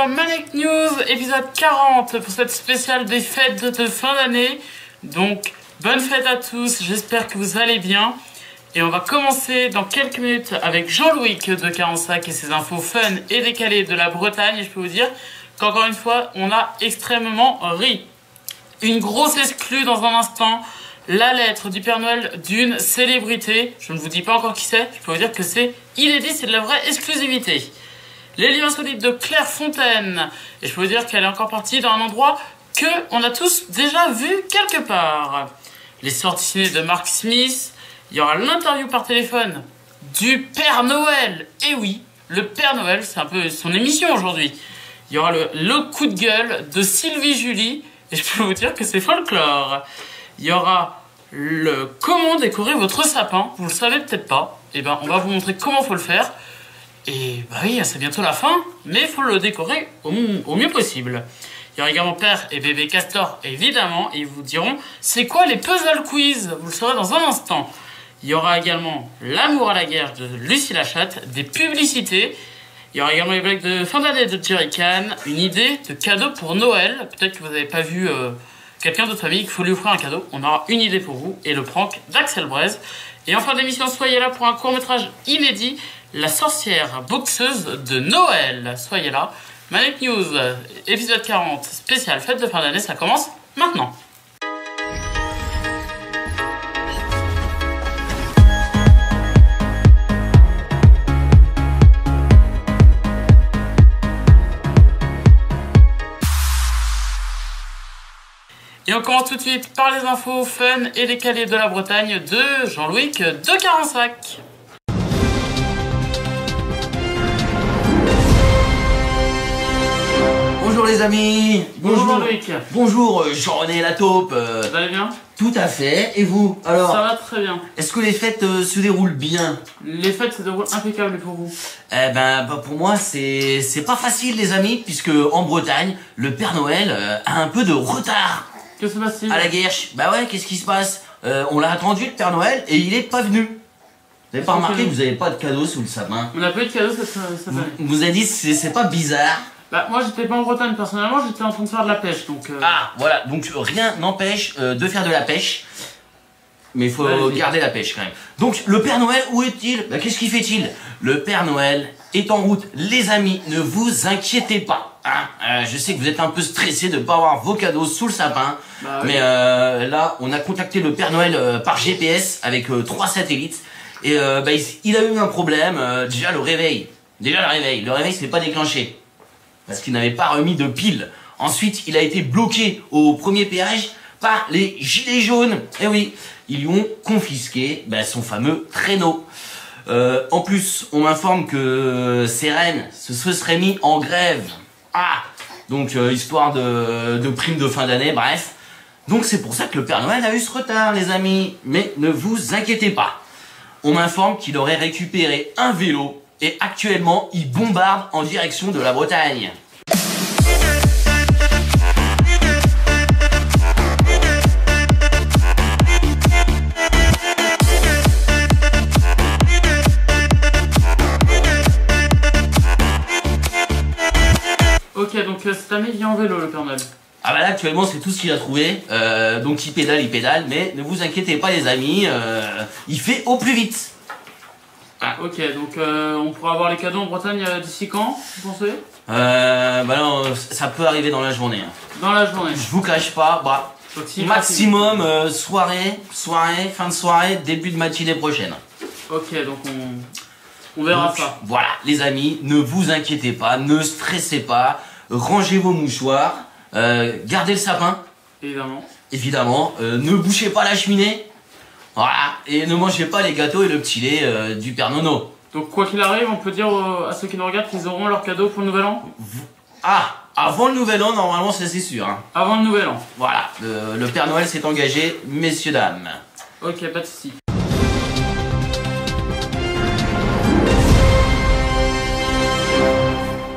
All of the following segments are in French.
Maniac News, épisode 40 pour cette spéciale des fêtes de fin d'année. Donc, bonne fête à tous, j'espère que vous allez bien. Et on va commencer dans quelques minutes avec Jean-Louis de 45 et ses infos fun et décalées de la Bretagne. Et je peux vous dire qu'encore une fois, on a extrêmement ri. Une grosse exclue dans un instant, la lettre du Père Noël d'une célébrité. Je ne vous dis pas encore qui c'est, je peux vous dire que c'est inédit, c'est de la vraie exclusivité. Les livres insolites de Claire Fontaine. Et je peux vous dire qu'elle est encore partie dans un endroit que on a tous déjà vu quelque part. Les sorties ciné de Mark Smith. Il y aura l'interview par téléphone du Père Noël. Et oui, le Père Noël, c'est un peu son émission aujourd'hui. Il y aura le coup de gueule de Sylvie Julie. Et je peux vous dire que c'est folklore. Il y aura le comment décorer votre sapin. Vous le savez peut-être pas. Et ben, on va vous montrer comment faut le faire. Et bah oui, c'est bientôt la fin, mais il faut le décorer au mieux possible. Il y aura également Père et Bébé Castor, évidemment, et ils vous diront c'est quoi les puzzle quiz. Vous le saurez dans un instant. Il y aura également L'amour à la guerre de Lucie Lachatte, des publicités. Il y aura également les blagues de fin d'année de Jerry Can, une idée de cadeau pour Noël. Peut-être que vous n'avez pas vu quelqu'un de votre famille qu'il faut lui offrir un cadeau. On aura une idée pour vous et le prank d'Axel Braise. Et en fin d'émission, soyez là pour un court-métrage inédit, La sorcière boxeuse de Noël. Soyez là. Maniac News, épisode 40, spécial fête de fin d'année, ça commence maintenant. Et on commence tout de suite par les infos fun et décalées de la Bretagne de Jean-Louis de 45. Bonjour les amis. Bonjour Jean-Louis. Bonjour Jean-René la taupe. Vous allez bien? Tout à fait. Et vous? Alors, ça va très bien. est-ce que les fêtes se déroulent bien? Les fêtes se déroulent impeccables pour vous? Eh ben, pour moi, c'est pas facile les amis, puisque en Bretagne, le Père Noël a un peu de retard. Que se passe-t-il? À la guerche. Bah ouais, qu'est-ce qui se passe? On l'a attendu le Père Noël et il est pas venu. Vous avez pas remarqué que vous avez pas de cadeau sous le sapin? On n'a pas eu de cadeau cette année. Vous avez dit c'est pas bizarre? Bah moi j'étais pas en Bretagne personnellement, j'étais en train de faire de la pêche donc... Ah voilà, donc rien n'empêche de faire de la pêche. Mais il faut garder la pêche quand même. Donc le Père Noël, où est-il? Bah, qu'est-ce qu'il fait-il? Le Père Noël est en route. Les amis, ne vous inquiétez pas. Hein, je sais que vous êtes un peu stressés de ne pas avoir vos cadeaux sous le sapin. Bah, oui. Mais là, on a contacté le Père Noël par GPS avec 3 satellites. Et bah, il a eu un problème. Déjà le réveil. Le réveil s'est pas déclenché. Parce qu'il n'avait pas remis de pile. Ensuite, il a été bloqué au premier péage par les gilets jaunes. Et oui, ils lui ont confisqué son fameux traîneau. En plus, on m'informe que Sérène se serait mis en grève. Ah, donc histoire de prime de fin d'année, bref. Donc c'est pour ça que le Père Noël a eu ce retard, les amis. Mais ne vous inquiétez pas. On m'informe qu'il aurait récupéré un vélo. Et actuellement, il bombarde en direction de la Bretagne. Ok, donc cette année il vient en vélo le Père Noël. Ah bah là actuellement c'est tout ce qu'il a trouvé, donc il pédale, mais ne vous inquiétez pas les amis, il fait au plus vite. Ah, ok, donc on pourra avoir les cadeaux en Bretagne d'ici quand, vous pensez? Bah non, ça peut arriver dans la journée. Hein. Dans la journée. Je vous cache pas, bah, maximum soirée, fin de soirée, début de matinée prochaine. Ok, donc on verra donc, ça. Voilà, les amis, ne vous inquiétez pas, ne stressez pas, rangez vos mouchoirs, gardez le sapin. Évidemment, ne bouchez pas la cheminée. Voilà, et ne mangez pas les gâteaux et le petit lait du Père Nono. Donc quoi qu'il arrive, on peut dire à ceux qui nous regardent qu'ils auront leur cadeau pour le Nouvel An? Ah, avant le Nouvel An, normalement, ça c'est sûr. Hein. Avant le Nouvel An. Voilà, le Père Noël s'est engagé, messieurs, dames. Ok, pas de soucis.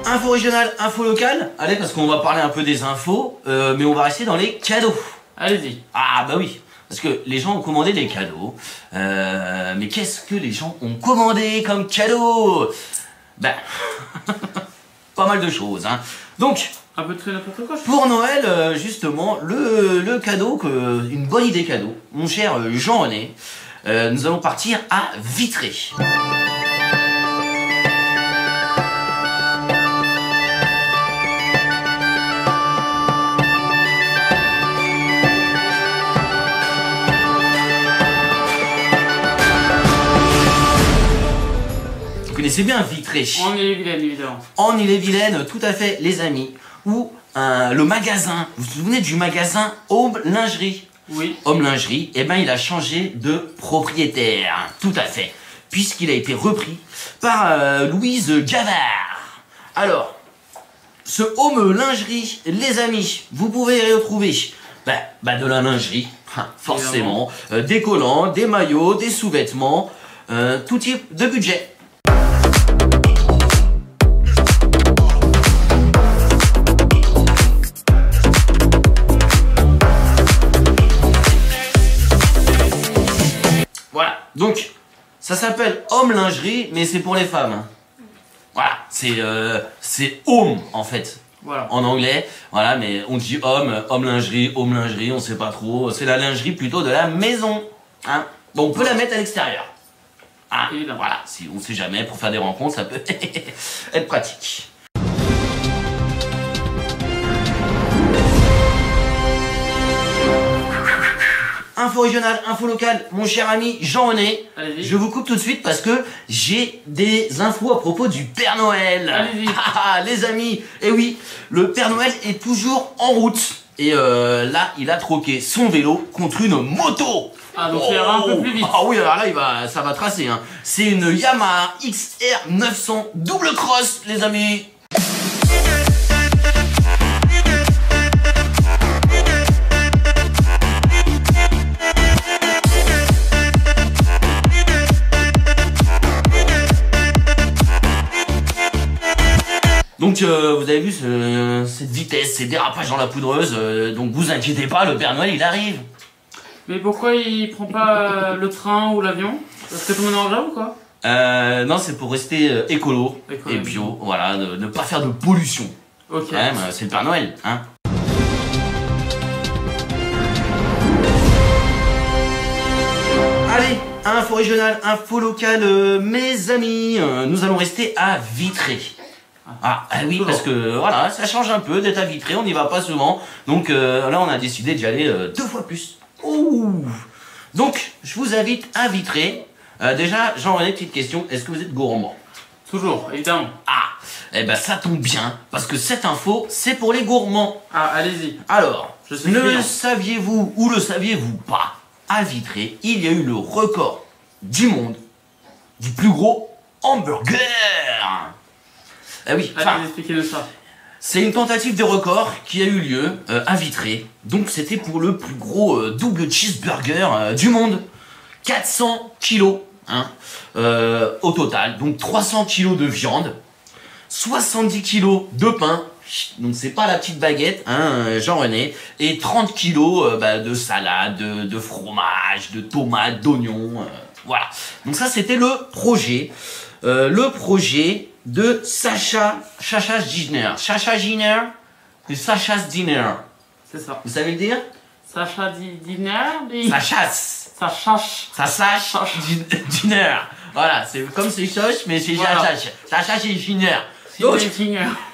Info régionale, info locale. Allez, parce qu'on va parler un peu des infos, mais on va rester dans les cadeaux. Allez-y. Ah bah oui. Parce que les gens ont commandé des cadeaux. Mais qu'est-ce que les gens ont commandé comme cadeau? Ben, pas mal de choses. Hein. Donc, Un peu de tout et n'importe quoi. pour Noël, justement, le cadeau, une bonne idée cadeau, mon cher Jean-René, nous allons partir à Vitré. Vous connaissez bien Vitré. En Ille-et-Vilaine, évidemment. En Ille-et-Vilaine, tout à fait, les amis. Où le magasin, vous vous souvenez du magasin Home Lingerie? Oui. Home Lingerie, eh ben il a changé de propriétaire, tout à fait, puisqu'il a été repris par Louise Gavard. Alors, ce Home Lingerie, les amis, vous pouvez y retrouver de la lingerie, forcément, des collants, des maillots, des sous-vêtements, tout type de budget. Voilà, donc ça s'appelle Home Lingerie, mais c'est pour les femmes. Hein. Voilà, c'est home en fait, Voilà. en anglais. Voilà, mais on dit home lingerie, on sait pas trop. C'est la lingerie plutôt de la maison. Hein. Bon, on peut la mettre à l'extérieur. Hein, voilà, si on sait jamais, pour faire des rencontres, ça peut être pratique. Info régionale, info locale, mon cher ami Jean-René, je vous coupe tout de suite parce que j'ai des infos à propos du Père Noël. Les amis, et oui, le Père Noël est toujours en route. Et là, il a troqué son vélo contre une moto. Ah, donc il ira un peu plus vite. Ah oui, alors là, ça va tracer. Hein. C'est une Yamaha XR 900 double cross, les amis. Donc vous avez vu cette vitesse, ces dérapages dans la poudreuse, donc vous inquiétez pas, le Père Noël il arrive. Mais pourquoi il prend pas le train ou l'avion? Parce que tout le monde est en grève ou quoi? Non, c'est pour rester écolo et bio, voilà, ne pas faire de pollution. Ok. C'est le Père Noël, hein. Allez, info régionale, info locale, mes amis, nous allons rester à Vitré. Ah oui, parce que voilà, ça change un peu d'être à Vitré, on n'y va pas souvent. Donc là, on a décidé d'y aller 2 fois plus. Ouh. Donc, je vous invite à Vitré. Déjà, Jean-René, petite question, est-ce que vous êtes gourmand? Toujours, évidemment. Ah, eh ben ça tombe bien, parce que cette info, c'est pour les gourmands. Ah, allez-y. Alors, le saviez-vous ou le saviez-vous pas, à Vitré, il y a eu le record du monde du plus gros hamburger. Ah oui, allez, expliquez-nous ça. C'est une tentative de record qui a eu lieu à Vitré. Donc c'était pour le plus gros double cheeseburger du monde. 400 kilos hein, au total. Donc 300 kilos de viande, 70 kilos de pain. Donc c'est pas la petite baguette, hein, Jean-René. Et 30 kilos de salade, de fromage, de tomates, d'oignons. Voilà. Donc ça c'était le projet. De Sacha's Dinner. Sacha's Dinner, c'est Sacha's Dinner. C'est ça. Vous savez le dire? Sacha's Dinner. Sacha's Dinner. Voilà, c'est comme c'est Soch, mais c'est Sacha's Dinner. Donc,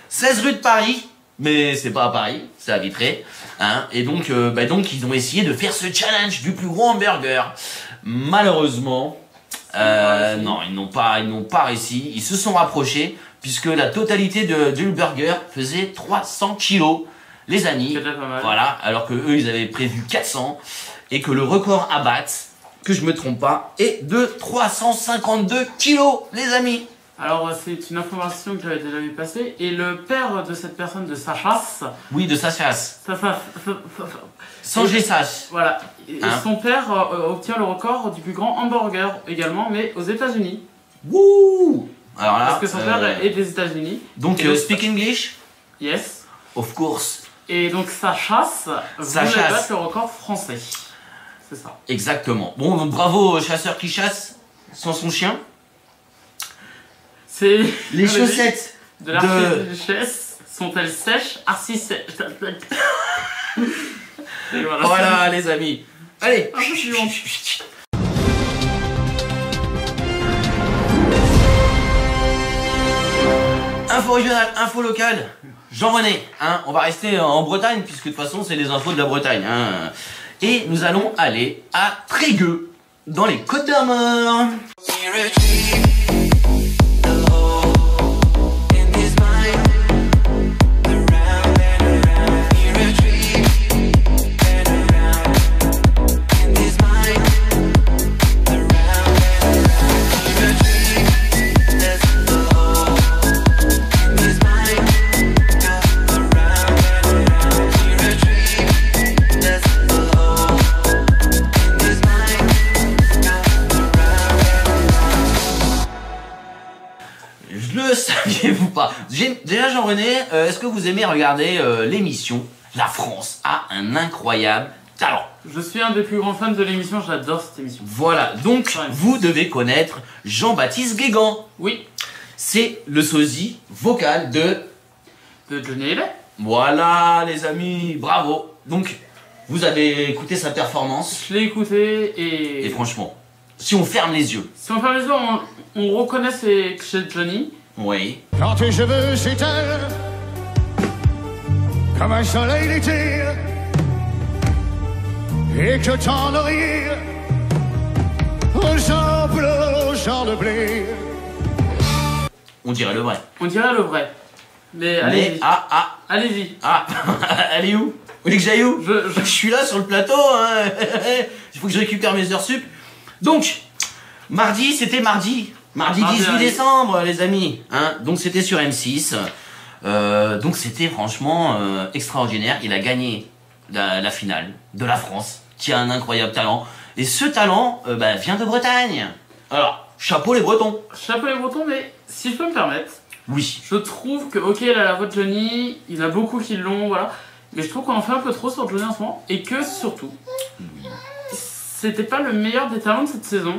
16 rue de Paris, mais c'est pas à Paris, c'est à Vitré. Hein, et donc, ils ont essayé de faire ce challenge du plus gros hamburger. Malheureusement, non, ils n'ont pas réussi. Ils se sont rapprochés puisque la totalité du burger faisait 300 kilos, les amis. Voilà, alors que eux ils avaient prévu 400 et que le record à battre, que je me trompe pas, est de 352 kilos, les amis. Alors c'est une information que j'avais déjà vu passer et le père de cette personne de Sacha's. Oui, de Sacha's. Sans G-Sache. Voilà. Et son père obtient le record du plus grand hamburger également, mais aux États-Unis. Wouh! Alors là, parce que son père est des États-Unis. Donc, speak English? Yes. Of course. Et donc Sacha's voulait battre le record français. C'est ça. Exactement. Bon, donc, bravo au chasseur qui chasse sans son chien. C'est les chaussettes de l'archiduchesse sont-elles sèches, arcis sèches. Et Voilà les amis. Allez. Info régionale, info locale. Jean-René, hein, on va rester en Bretagne puisque de toute façon c'est les infos de la Bretagne. Hein. Et nous allons aller à Trégueux, dans les Côtes d'Armor. Le saviez-vous pas? Déjà Jean-René, est-ce que vous aimez regarder l'émission La France a un incroyable talent? Je suis un des plus grands fans de l'émission, j'adore cette émission. Voilà, donc vous devez connaître Jean-Baptiste Guégan. Oui. C'est le sosie vocal de Johnny Hallyday. Voilà les amis, bravo. Donc, vous avez écouté sa performance. Je l'ai écouté Et franchement, si on ferme les yeux. Si on ferme les yeux, on reconnaît chez Johnny. Oui. Quand tes cheveux s'éteignent comme un soleil d'été et que ton oreiller ressemble au champ de blé. On dirait le vrai. On dirait le vrai. Mais allez-y. Allez-y. Elle est où? Vous voulez que j'aille où? Je suis là sur le plateau, hein. Il faut que je récupère mes heures sup. Donc, mardi, c'était mardi 18 décembre, les amis. Hein, donc c'était sur M6. Donc c'était franchement extraordinaire. Il a gagné la finale de la France, qui a un incroyable talent. Et ce talent vient de Bretagne. Alors, chapeau les Bretons. Chapeau les Bretons, mais si je peux me permettre, oui. Je trouve que, ok, là, la voix de Johnny, il y en a beaucoup qui l'ont, voilà. Mais je trouve qu'on en fait un peu trop sur Johnny en ce moment. Et que surtout, c'était pas le meilleur des talents de cette saison.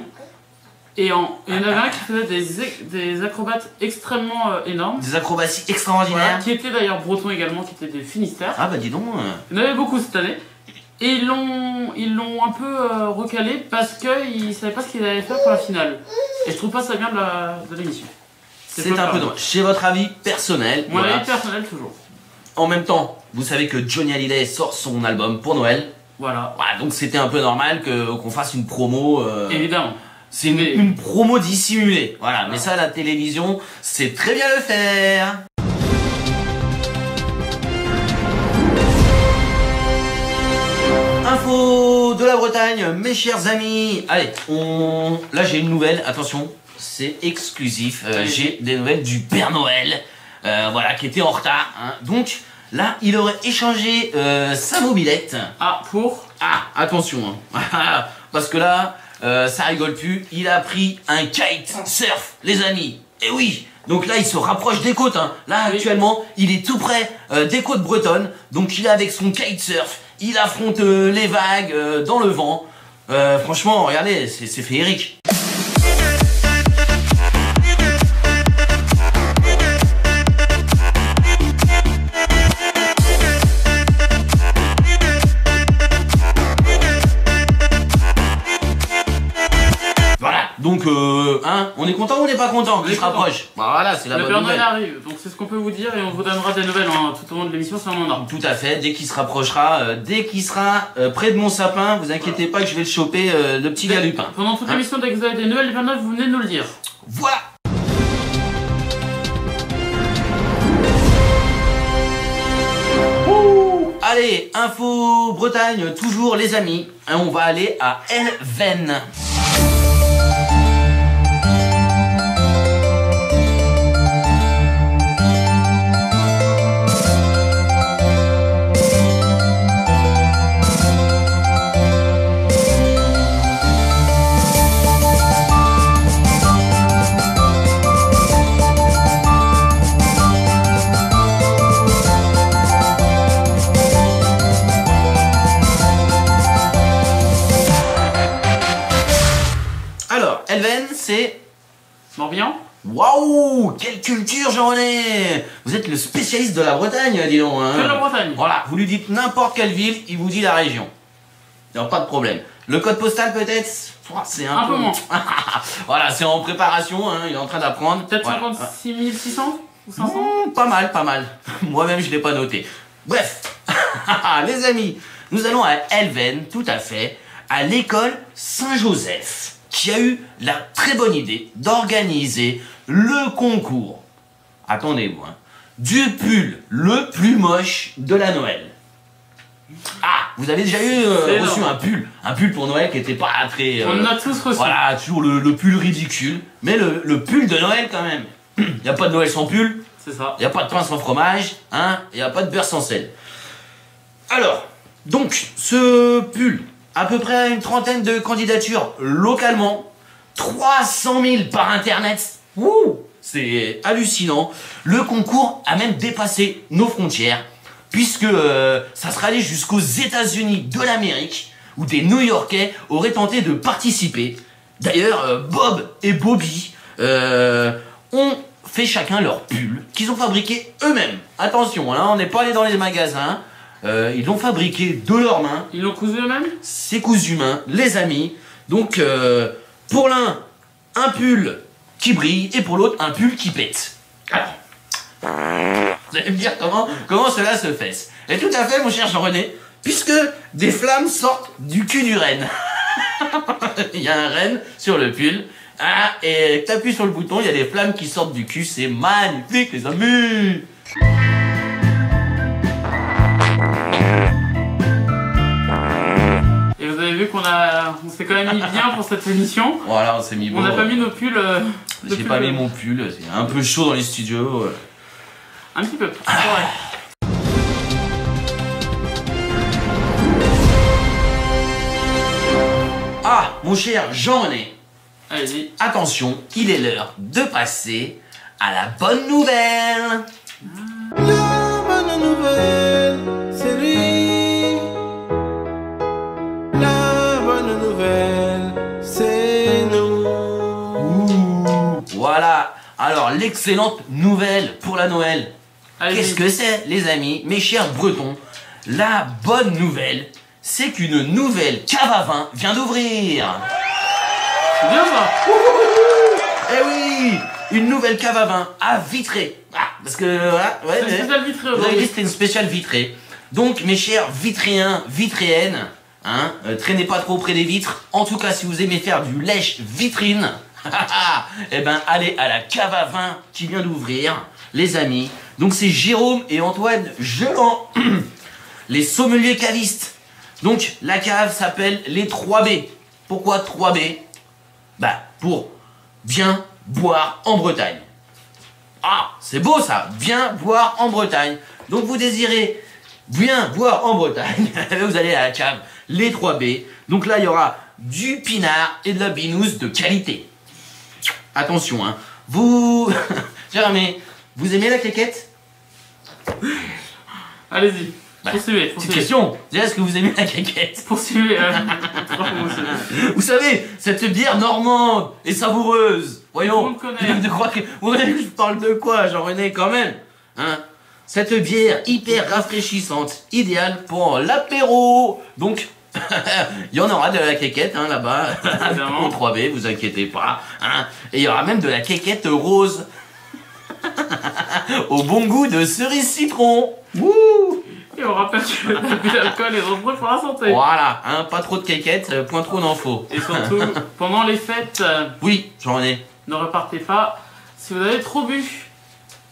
Et il y en avait un qui faisait des acrobates extrêmement énormes. Des acrobaties extraordinaires. Voilà, qui étaient d'ailleurs bretons également, qui étaient des Finistères. Ah bah dis donc. Il y en avait beaucoup cette année. Et ils l'ont un peu recalé parce qu'ils savaient pas ce qu'ils allaient faire pour la finale. Et je trouve pas ça bien de l'émission. C'est un peu dommage. C'est votre avis personnel. Mon avis personnel toujours. En même temps, vous savez que Johnny Hallyday sort son album pour Noël. Voilà. Donc c'était un peu normal qu'on fasse une promo. Évidemment. C'est une promo dissimulée. Voilà. Mais ça, la télévision, c'est très bien le faire. Info de la Bretagne, mes chers amis. Allez, là j'ai une nouvelle. Attention, c'est exclusif. J'ai des nouvelles du Père Noël. Voilà, qui était en retard. Hein. Donc là, il aurait échangé sa mobilette. Attention. Hein. Parce que là, ça rigole plus. Il a pris un kite surf, les amis. Et oui. Donc là, il se rapproche des côtes. Hein. Là, actuellement, il est tout près des côtes bretonnes. Donc il est avec son kitesurf. Il affronte les vagues dans le vent. Franchement, regardez, c'est féerique. Donc, on est content ou on n'est pas content qu'il se rapproche? Voilà, c'est la bonne nouvelle. Le Père Noël arrive, donc c'est ce qu'on peut vous dire et on vous donnera des nouvelles tout au long de l'émission si on en a. Tout à fait, dès qu'il se rapprochera, dès qu'il sera près de mon sapin, vous inquiétez pas que je vais le choper, le petit galupin. Pendant toute l'émission, dès que vous avez des nouvelles du Père Noël, vous venez nous le dire. Voilà. Allez, info Bretagne, toujours les amis. On va aller à Elven. Alors, Elven, c'est... Morbihan. Waouh, quelle culture, Jean-René! Vous êtes le spécialiste de la Bretagne, dis donc. Hein. De la Bretagne. Voilà, vous lui dites n'importe quelle ville, il vous dit la région. Il n'y a pas de problème. Le code postal, peut-être? C'est Un peu moins. Voilà, c'est en préparation, hein, il est en train d'apprendre. Peut-être Voilà. 56 600 ou 500? Pas mal, pas mal. Moi-même, je ne l'ai pas noté. Bref, les amis, nous allons à Elven, tout à fait, à l'école Saint-Joseph, qui a eu la très bonne idée d'organiser le concours, attendez-vous, hein, du pull le plus moche de la Noël. Ah, vous avez déjà reçu un pull pour Noël qui était pas très... On en a tous reçu. Voilà, toujours le pull ridicule, mais le pull de Noël quand même. Il n'y a pas de Noël sans pull, C'est ça. il n'y a pas de pain sans fromage, hein, il n'y a pas de beurre sans sel. Alors, donc, ce pull, à peu près une trentaine de candidatures localement, 300 000 par internet, ouh, c'est hallucinant. Le concours a même dépassé nos frontières, puisque ça serait allé jusqu'aux États-Unis de l'Amérique, où des New-Yorkais auraient tenté de participer. D'ailleurs, Bob et Bobby ont fait chacun leur pull, qu'ils ont fabriqué eux-mêmes. Attention, là, on n'est pas allé dans les magasins. Ils l'ont fabriqué de leurs mains. Ils l'ont cousu eux-mêmes? C'est cousu main, les amis. Donc, pour l'un, un pull qui brille, et pour l'autre, un pull qui pète. Alors, vous allez me dire comment cela se fait. Et tout à fait, mon cher Jean-René, puisque des flammes sortent du cul du renne. Il y a un renne sur le pull. Ah, et t'appuies sur le bouton, il y a des flammes qui sortent du cul. C'est magnifique, les amis. Et vous avez vu qu'on s'est quand même mis bien pour cette émission. Voilà, on s'est mis beau. On n'a pas mis nos pulls. J'ai pas mis mon pull, c'est un peu chaud dans les studios. Un petit peu. C'est vrai. Ah, mon cher Jean-René, Allez-y. attention, il est l'heure de passer à la bonne nouvelle. La bonne nouvelle, c'est lui. La bonne nouvelle, c'est nous. Voilà, alors l'excellente nouvelle pour la Noël. Allez-y. Qu'est-ce que c'est, les amis, mes chers Bretons? La bonne nouvelle, c'est qu'une nouvelle cave à vin vient d'ouvrir. C'est bien ça. Eh oui, une nouvelle cave à vin à Vitré. Ah, parce que voilà, ouais, C'est une spéciale vitrée vous avez dit aujourd'hui. que c'était une spéciale Vitré. Donc, mes chers Vitréens, Vitréennes, hein, traînez pas trop près des vitres. En tout cas, si vous aimez faire du lèche vitrine, eh ben, allez à la cave à vin qui vient d'ouvrir, les amis. Donc, c'est Jérôme et Antoine Gelant, les sommeliers cavistes. Donc, la cave s'appelle les 3B. Pourquoi 3B? Bah, pour bien boire en Bretagne. Ah, c'est beau ça, bien boire en Bretagne. Donc vous désirez bien boire en Bretagne, vous allez à la cave, les 3B. Donc là, il y aura du pinard et de la binouse de qualité. Attention, hein. Vous... Jérémy, vous aimez la quéquette? Allez-y. Bah, Poursuivez. Petite Poursuivez. question, déjà, est-ce que vous aimez la quéquette? Poursuivez. Vous savez, cette bière normande et savoureuse. Voyons, On le connaît. de quoi que... Vous voyez que je parle de quoi, Jean-René, quand même, hein? Cette bière hyper rafraîchissante, idéale pour l'apéro. Donc, il y en aura de la quéquette, hein, là-bas, Évidemment. au 3B, vous inquiétez pas, hein? Et il y aura même de la quéquette rose. Au bon goût de cerise citron. Wouh! Et on rappelle que l'abus d'alcool est dangereux pour la santé. Voilà, hein, pas trop de quéquette, point trop d'en faut. Et surtout, pendant les fêtes, Oui, Jean-René. ne repartez pas si vous avez trop bu.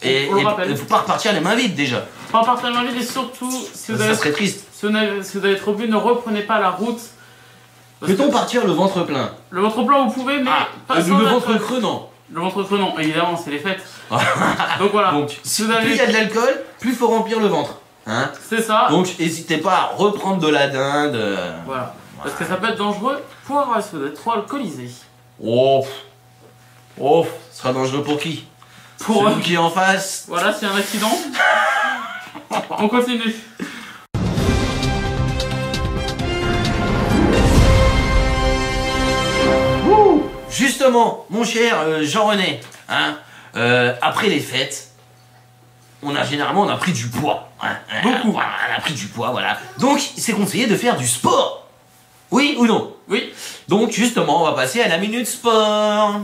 Et On le il rappelle. faut pas repartir les mains vides déjà. Pas partir dans vide et surtout, si vous, Ça avez, serait triste. si vous avez trop bu, ne reprenez pas la route. Parce Peut-on que partir le ventre plein? le ventre plein, vous pouvez, mais pas sans le alcool. ventre creux, non. Le ventre creux, non, évidemment, c'est les fêtes. Donc voilà. Donc, si vous plus il y a de l'alcool, plus il faut remplir le ventre. Hein? c'est ça. Donc, n'hésitez pas à reprendre de la dinde. Voilà. Parce que ça peut être dangereux pour un si vous êtes trop alcoolisé. Oh, ce sera dangereux pour qui? Pour Celui qui est en face. Voilà, s'il y a un accident. On continue. Justement, mon cher Jean-René, hein, après les fêtes, on a pris du poids. Hein, Beaucoup. Voilà, on a pris du poids, voilà. Donc, c'est conseillé de faire du sport. Oui ou non? Oui. Donc, justement, on va passer à la minute sport.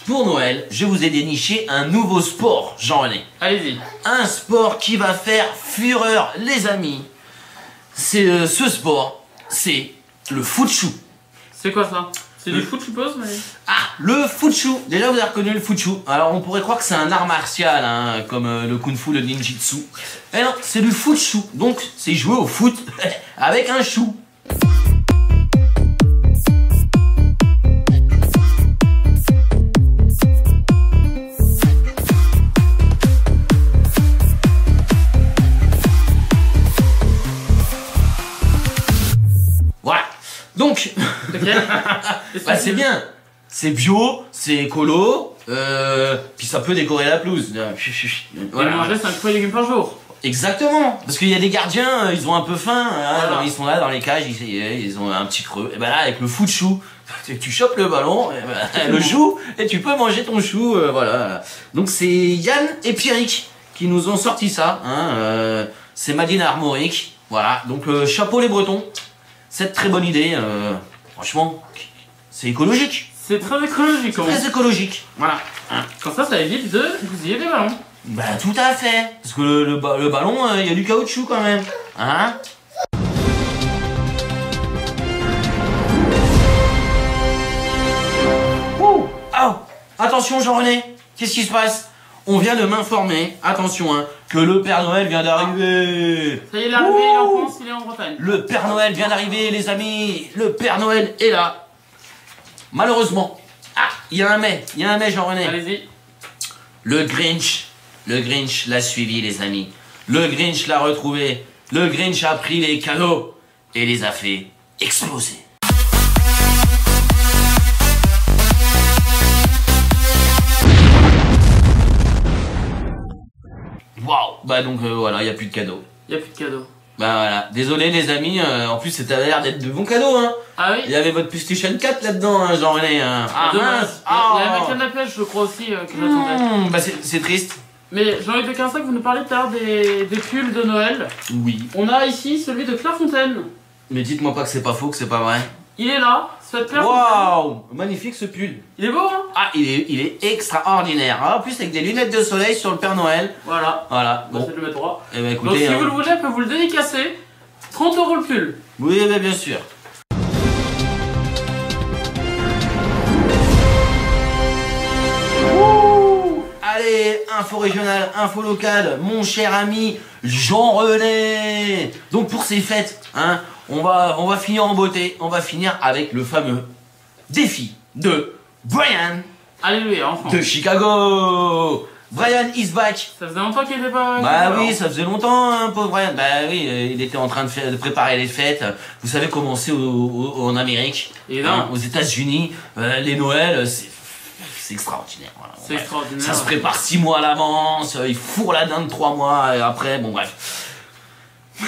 Pour Noël, je vous ai déniché un nouveau sport, Jean-René. Allez-y. Un sport qui va faire fureur, les amis. C'est ce sport, c'est le foot-chou. C'est quoi ça? C'est du foot, je suppose, mais... Ah, le foot-chou. Déjà, vous avez reconnu le foot-chou. Alors, on pourrait croire que c'est un art martial, hein, comme le kung-fu, le ninjitsu. Eh non, c'est du foot-chou. Donc, c'est jouer au foot avec un chou. Voilà. Donc, Ok. bah, c'est bien. C'est bio, c'est écolo, puis ça peut décorer la pelouse. Voilà. Manger 5 fruits et légumes par jour. Exactement. Parce qu'il y a des gardiens, ils ont un peu faim, hein, Voilà. ils sont là dans les cages, ils ont un petit creux. Et ben là, avec le foot-chou, tu chopes le ballon, et ben, le chou, et tu peux manger ton chou, voilà. Donc c'est Yann et Pierrick qui nous ont sorti ça. Hein, c'est Madine Armorique. Voilà. Donc chapeau les Bretons. Cette très bonne idée. Franchement, c'est écologique. C'est très écologique, quand même. Très écologique. Voilà. Hein. Comme ça évite de bousiller des ballons. Bah tout à fait. Parce que le ballon, il y a du caoutchouc quand même. Hein? Ouh. Oh. Attention Jean-René. Qu'est-ce qui se passe? On vient de m'informer, attention, hein, que le Père Noël vient d'arriver. Ça y est, il est arrivé, il est en France, il est en Bretagne. Le Père Noël vient d'arriver, les amis. Le Père Noël est là. Malheureusement. Ah, il y a un mais, Jean-René. Allez-y. Le Grinch l'a suivi, les amis. Le Grinch l'a retrouvé. Le Grinch a pris les cadeaux et les a fait exploser. Waouh. Bah donc voilà, il y a plus de cadeaux. Il n'y a plus de cadeaux. Bah voilà, désolé les amis, en plus ça avait l'air d'être de bons cadeaux, hein. Ah oui? Il y avait votre PlayStation 4 là-dedans, hein, Jean-René. Hein. Ah Dommage. mince. Il y a ma canne à pêche, je crois aussi, que j'attendais. Bah c'est triste. Mais j'ai envie de dire ça que vous nous parlez tout à l'heure des pulls de Noël. Oui. On a ici celui de Clairefontaine. Mais dites-moi pas que c'est pas faux, que c'est pas vrai. Il est là, soit Clairefontaine. Waouh, magnifique ce pull. Il est beau, hein? Ah, il est extraordinaire. Ah, en plus avec des lunettes de soleil sur le Père Noël. Voilà. Voilà. Bon. Bon. Je vais le mettre droit. Eh ben Donc écoutez. si vous le voulez, on peut vous le dédicacer. 30 € le pull. Oui, ben, bien sûr. Ouh. Allez, info régionale, info locale, mon cher ami Jean-René. Donc pour ces fêtes, hein, on va finir en beauté. On va finir avec le fameux défi de Brian Alléluia, enfin. de Chicago. Brian is back. Ça faisait longtemps qu'il était pas... Bah oui, ça faisait longtemps, hein, pauvre Brian. Bah oui, il était en train de préparer les fêtes. Vous savez comment c'est en Amérique, Et non. hein, aux États-Unis, les Noëls, c'est extraordinaire. Voilà. C'est extraordinaire. Ça se prépare 6 mois à l'avance, il fourre la dinde 3 mois et après, bon bref.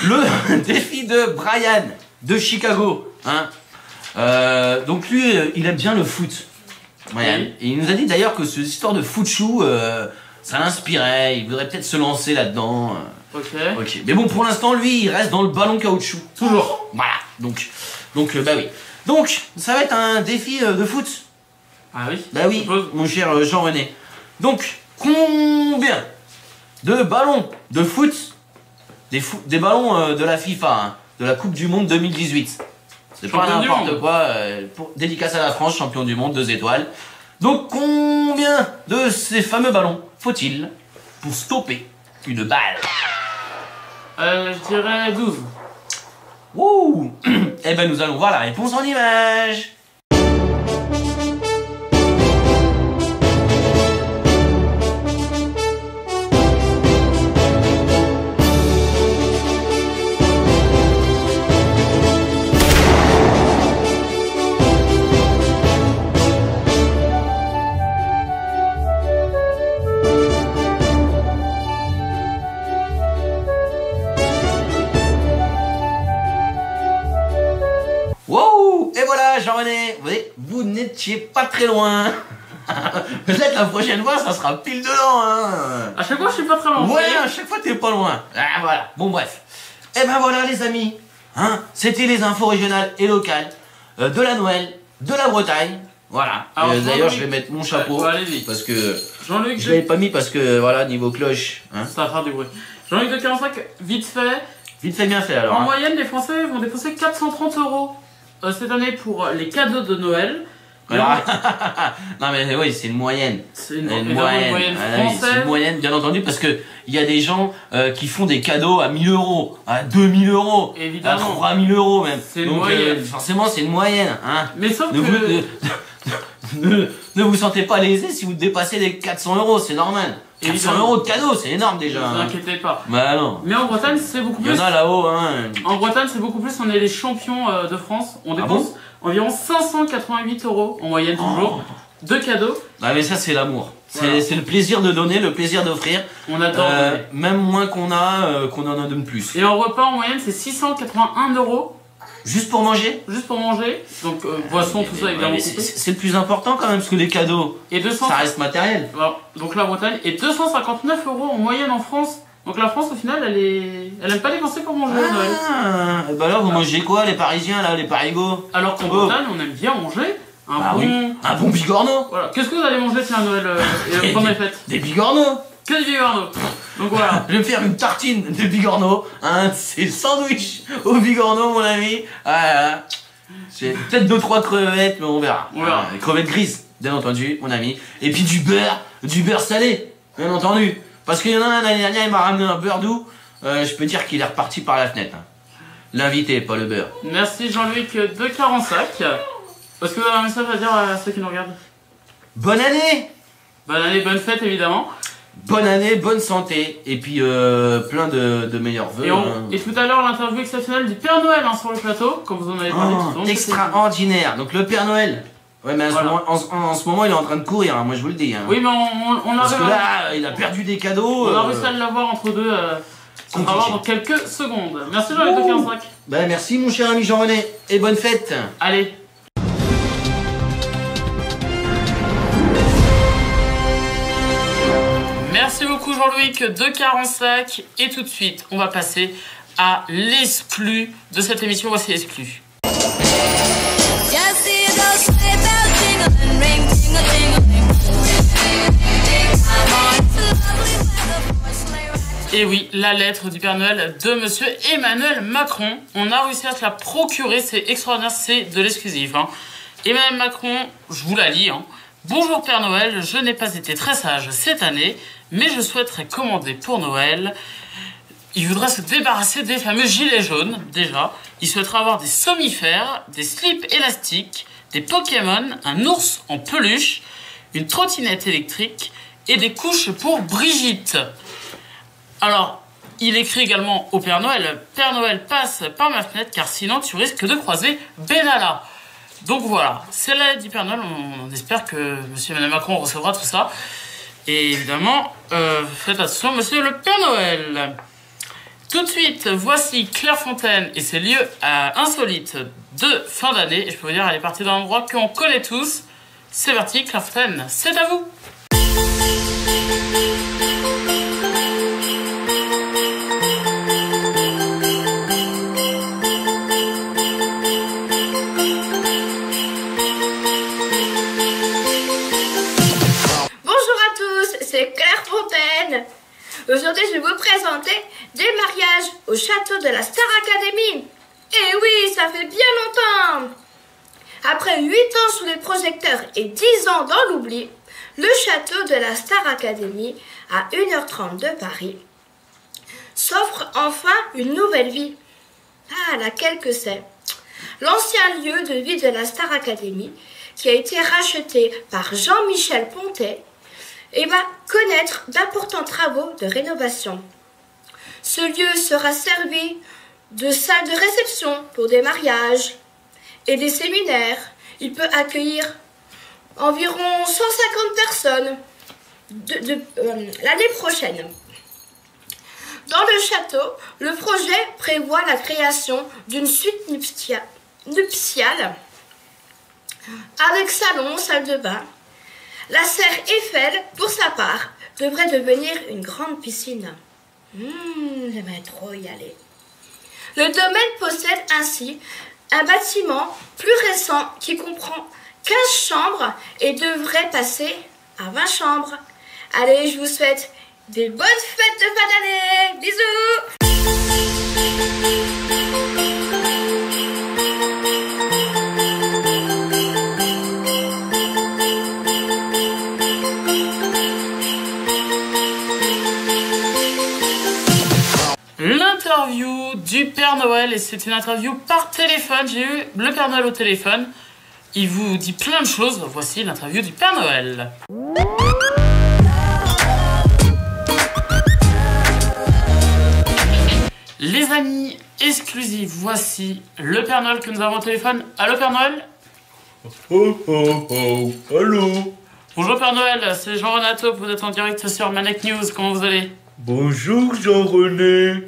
Le défi de Brian de Chicago, hein. Donc lui, il aime bien le foot. Brian. Oui. Et il nous a dit d'ailleurs que cette histoire de foot chou, ça l'inspirait, il voudrait peut-être se lancer là-dedans. Ok. Ok. Mais bon, pour l'instant, lui, il reste dans le ballon caoutchouc. Toujours. Voilà. Donc bah oui. Donc, ça va être un défi de foot. Ah oui? Bah oui, Je suppose. mon cher Jean-René. Donc, combien de ballons de foot, des ballons de la FIFA, hein, de la Coupe du Monde 2018. C'est pas Champion du n'importe monde. quoi. Dédicace à la France, champion du monde, 2 étoiles. Donc, combien de ces fameux ballons faut-il pour stopper une balle? Je dirais 12. Wouh. Eh ben, nous allons voir la réponse en images. Jean-René, vous n'étiez pas très loin. Peut-être la prochaine fois, ça sera pile dedans. Hein. À chaque fois, je suis pas très loin. Ouais, à chaque fois, t'es pas loin. Ah, voilà. Bon, bref. Eh ben voilà, les amis. Hein, c'était les infos régionales et locales de la Noël, de la Bretagne. Voilà. D'ailleurs, je vais mettre mon chapeau. Parce que Jean-Luc, je l'avais pas mis parce que, voilà, niveau cloche. Hein. Ça va faire du bruit. Jean-Luc de 45, vite fait. Vite fait, bien fait alors. En hein. moyenne, les Français vont dépenser 430 € cette année pour les cadeaux de Noël. Voilà. Non mais oui, c'est une moyenne. C'est une moyenne française. C'est une moyenne, bien entendu, parce que il y a des gens qui font des cadeaux à 1000 €, à 2000 €, évidemment, à 3000 € même. C'est une Donc moyenne. forcément, c'est une moyenne. Hein. Mais sauf Ne que... ne vous sentez pas lésé si vous dépassez les 400 €, c'est normal. 400 Évidemment. € de cadeaux, c'est énorme déjà. Ne vous hein. inquiétez pas. Bah non. Mais en Bretagne, c'est beaucoup Il y plus. en a là-haut, hein. En Bretagne, c'est beaucoup plus. On est les champions de France. On dépense environ 588 € en moyenne toujours de cadeaux. Ah mais ça, c'est l'amour. Voilà. C'est le plaisir de donner, le plaisir d'offrir. On adore donner. Même moins qu'on en a de plus. Et en repas, en moyenne, c'est 681 € Juste pour manger. juste pour manger. Donc, boisson, tout ça, évidemment. Ouais, c'est le plus important quand même, parce que les cadeaux, Et 200... ça reste matériel. Alors, donc la Bretagne. Et 259 € en moyenne en France. Donc la France, au final, elle aime pas dépenser pour manger à Noël. Ah, et bah alors, vous mangez quoi, les Parisiens, là, les Parigots? Alors qu'en Bretagne, on aime bien manger un Bah bon... oui, un bon bigorneau. Voilà. Qu'est-ce que vous allez manger, tiens, à Noël et pendant les fêtes? Des bigorneaux. Que du bigorneau. Donc voilà. Je vais faire une tartine de bigorneau, c'est sandwich au bigorneau, mon ami. Ah, c'est peut-être 2-3 crevettes, mais on verra. On verra. Des crevettes grises, bien entendu, mon ami. Et puis du beurre salé, bien entendu. Parce qu'il y en a un l'année dernière, il m'a ramené un beurre doux. Je peux dire qu'il est reparti par la fenêtre. Hein. L'invité, pas le beurre. Merci Jean-Luc de Carensac. Est-ce que vous avez un message à dire à ceux qui nous regardent? Bonne année! Bonne année, bonne fête évidemment. Bonne année, bonne santé, et puis plein de meilleurs vœux. Et tout à l'heure, l'interview exceptionnelle du Père Noël sur le plateau, comme vous en avez parlé tout au long. Extraordinaire. Donc le Père Noël. Ouais, mais Voilà. en ce moment, il est en train de courir, hein, moi je vous le dis. Hein. Oui, mais on a Parce que là, il a perdu des cadeaux. on a réussi à l'avoir entre deux. On va voir dans quelques secondes. Merci Jean-Luc de Carensac. Ben merci mon cher ami Jean-René, et bonne fête. Allez. Merci beaucoup Jean-Luc de Carensac. Et tout de suite, on va passer à l'exclu de cette émission. Voici l'exclu. Et oui, la lettre du Père Noël de Monsieur Emmanuel Macron. On a réussi à se la procurer, c'est extraordinaire, c'est de l'exclusif. Hein. Emmanuel Macron, je vous la lis. Hein. Bonjour Père Noël, je n'ai pas été très sage cette année, mais je souhaiterais commander pour Noël. Il voudrait se débarrasser des fameux gilets jaunes, déjà. Il souhaiterait avoir des somnifères, des slips élastiques, des Pokémon, un ours en peluche, une trottinette électrique et des couches pour Brigitte. Alors, il écrit également au Père Noël. Père Noël, passe par ma fenêtre car sinon tu risques de croiser Benalla. Donc voilà, c'est la lettre du Père Noël. On espère que M. Emmanuel Macron recevra tout ça. Et évidemment, faites attention, Monsieur le Père Noël. Tout de suite, voici Claire Fontaine et ses lieux insolites de fin d'année. Et je peux vous dire, elle est partie d'un endroit qu'on connaît tous. C'est parti, Claire Fontaine, c'est à vous. C'est Claire Fontaine. Aujourd'hui, je vais vous présenter des mariages au château de la Star Academy. Et oui, ça fait bien longtemps. Après 8 ans sous les projecteurs et 10 ans dans l'oubli, le château de la Star Academy, à 1h30 de Paris, s'offre enfin une nouvelle vie. Ah, laquelle que c'est? L'ancien lieu de vie de la Star Academy, qui a été racheté par Jean-Michel Pontet, et va connaître d'importants travaux de rénovation. Ce lieu sera servi de salle de réception pour des mariages et des séminaires. Il peut accueillir environ 150 personnes l'année prochaine. Dans le château, le projet prévoit la création d'une suite nuptiale avec salon, salle de bain. La serre Eiffel, pour sa part, devrait devenir une grande piscine. J'aimerais trop y aller. Le domaine possède ainsi un bâtiment plus récent qui comprend 15 chambres et devrait passer à 20 chambres. Allez, je vous souhaite des bonnes fêtes de fin d'année. Bisous! L'interview du Père Noël, et c'est une interview par téléphone. J'ai eu le Père Noël au téléphone. Il vous dit plein de choses. Voici l'interview du Père Noël. Les amis, exclusifs, voici le Père Noël que nous avons au téléphone. Allô Père Noël? Oh oh oh, allô? Bonjour Père Noël, c'est Jean Renato, vous êtes en direct sur Manec News, comment vous allez? Bonjour Jean-René.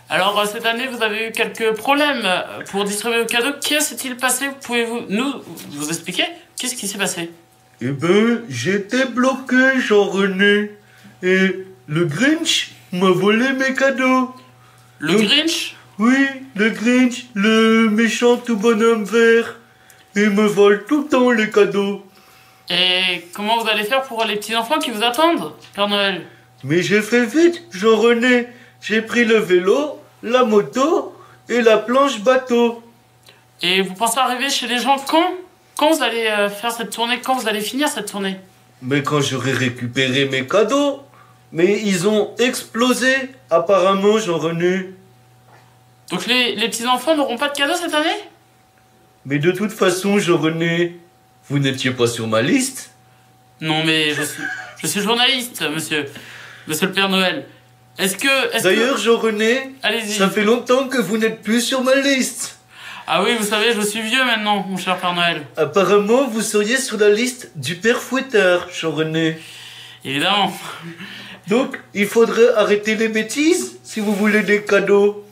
Alors cette année vous avez eu quelques problèmes pour distribuer vos cadeaux. Qu'est-ce qui s'est passé? Pouvez-vous vous expliquer? Qu'est-ce qui s'est passé? Eh ben, j'étais bloqué Jean-René. Et le Grinch m'a volé mes cadeaux. Le Grinch? Oui, le Grinch, le méchant tout bonhomme vert. Il me vole tout le temps les cadeaux. Et comment vous allez faire pour les petits enfants qui vous attendent, Père Noël? Mais j'ai fait vite, Jean-René. J'ai pris le vélo, la moto et la planche bateau. Et vous pensez arriver chez les gens quand? Quand vous allez faire cette tournée? Quand vous allez finir cette tournée? Mais quand j'aurai récupéré mes cadeaux. Mais ils ont explosé, apparemment, Jean-René. Donc les petits enfants n'auront pas de cadeaux cette année? Mais de toute façon, Jean-René, vous n'étiez pas sur ma liste? Non mais je suis journaliste, monsieur le Père Noël. D'ailleurs, Jean-René, allez-y. ça fait longtemps que vous n'êtes plus sur ma liste. Ah oui, vous savez, je suis vieux maintenant, mon cher Père Noël. Apparemment, vous seriez sur la liste du Père Fouettard, Jean-René. Évidemment. Donc, il faudrait arrêter les bêtises si vous voulez des cadeaux.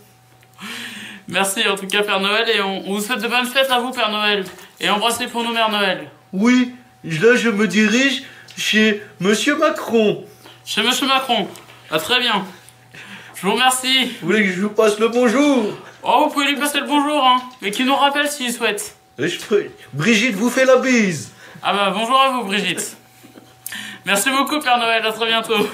Merci en tout cas, Père Noël, et on vous souhaite de bonnes fêtes à vous, Père Noël. Et embrassez pour nous, Mère Noël. Oui, là, je me dirige chez Monsieur Macron. Chez Monsieur Macron. Ah, très bien. Je vous remercie. Vous voulez que je vous passe le bonjour? Oh, vous pouvez lui passer le bonjour, hein. Mais qu'il nous rappelle s'il souhaite. Brigitte vous fait la bise. Ah bah, bonjour à vous, Brigitte. Merci beaucoup, Père Noël. À très bientôt.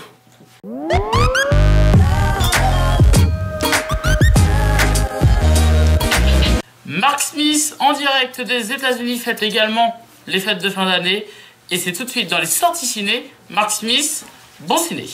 Mark Smith, en direct des États-Unis, fête également les fêtes de fin d'année. Et c'est tout de suite dans les sorties ciné. Mark Smith, bon ciné.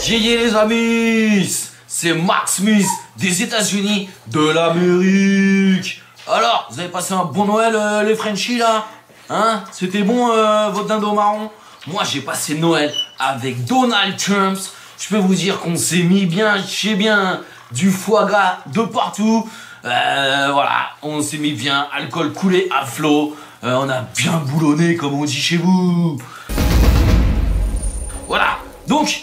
Yéyé les amis, c'est Mark Smith des États-Unis de l'Amérique. Alors, vous avez passé un bon Noël les Frenchies là? Hein? C'était bon votre dindon marron? Moi j'ai passé Noël avec Donald Trump. Je peux vous dire qu'on s'est mis bien chez bien, du foie gras de partout. Voilà, on s'est mis bien, alcool coulé à flot. On a bien boulonné comme on dit chez vous. Voilà, donc...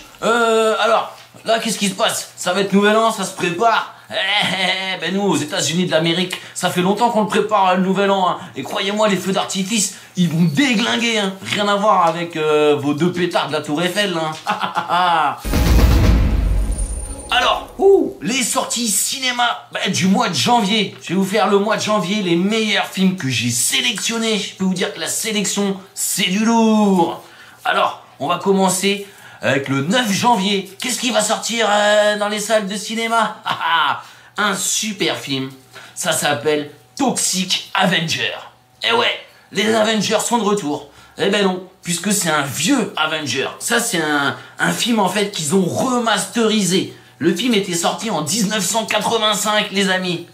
alors, là, qu'est-ce qui se passe? Ça va être Nouvel An, ça se prépare. Ben nous, aux États-Unis de l'Amérique, ça fait longtemps qu'on le prépare le Nouvel An. Hein. Et croyez-moi, les feux d'artifice, ils vont déglinguer. Hein. Rien à voir avec vos 2 pétards de la Tour Eiffel. Hein. Alors, les sorties cinéma du mois de janvier. Je vais vous faire le mois de janvier, les meilleurs films que j'ai sélectionnés. Je peux vous dire que la sélection, c'est du lourd. Alors, on va commencer... avec le 9 janvier, qu'est-ce qui va sortir dans les salles de cinéma? Un super film, ça s'appelle Toxic Avenger. Eh ouais, les Avengers sont de retour. Eh ben non, puisque c'est un vieux Avenger. Ça c'est un film en fait qu'ils ont remasterisé. Le film était sorti en 1985 les amis.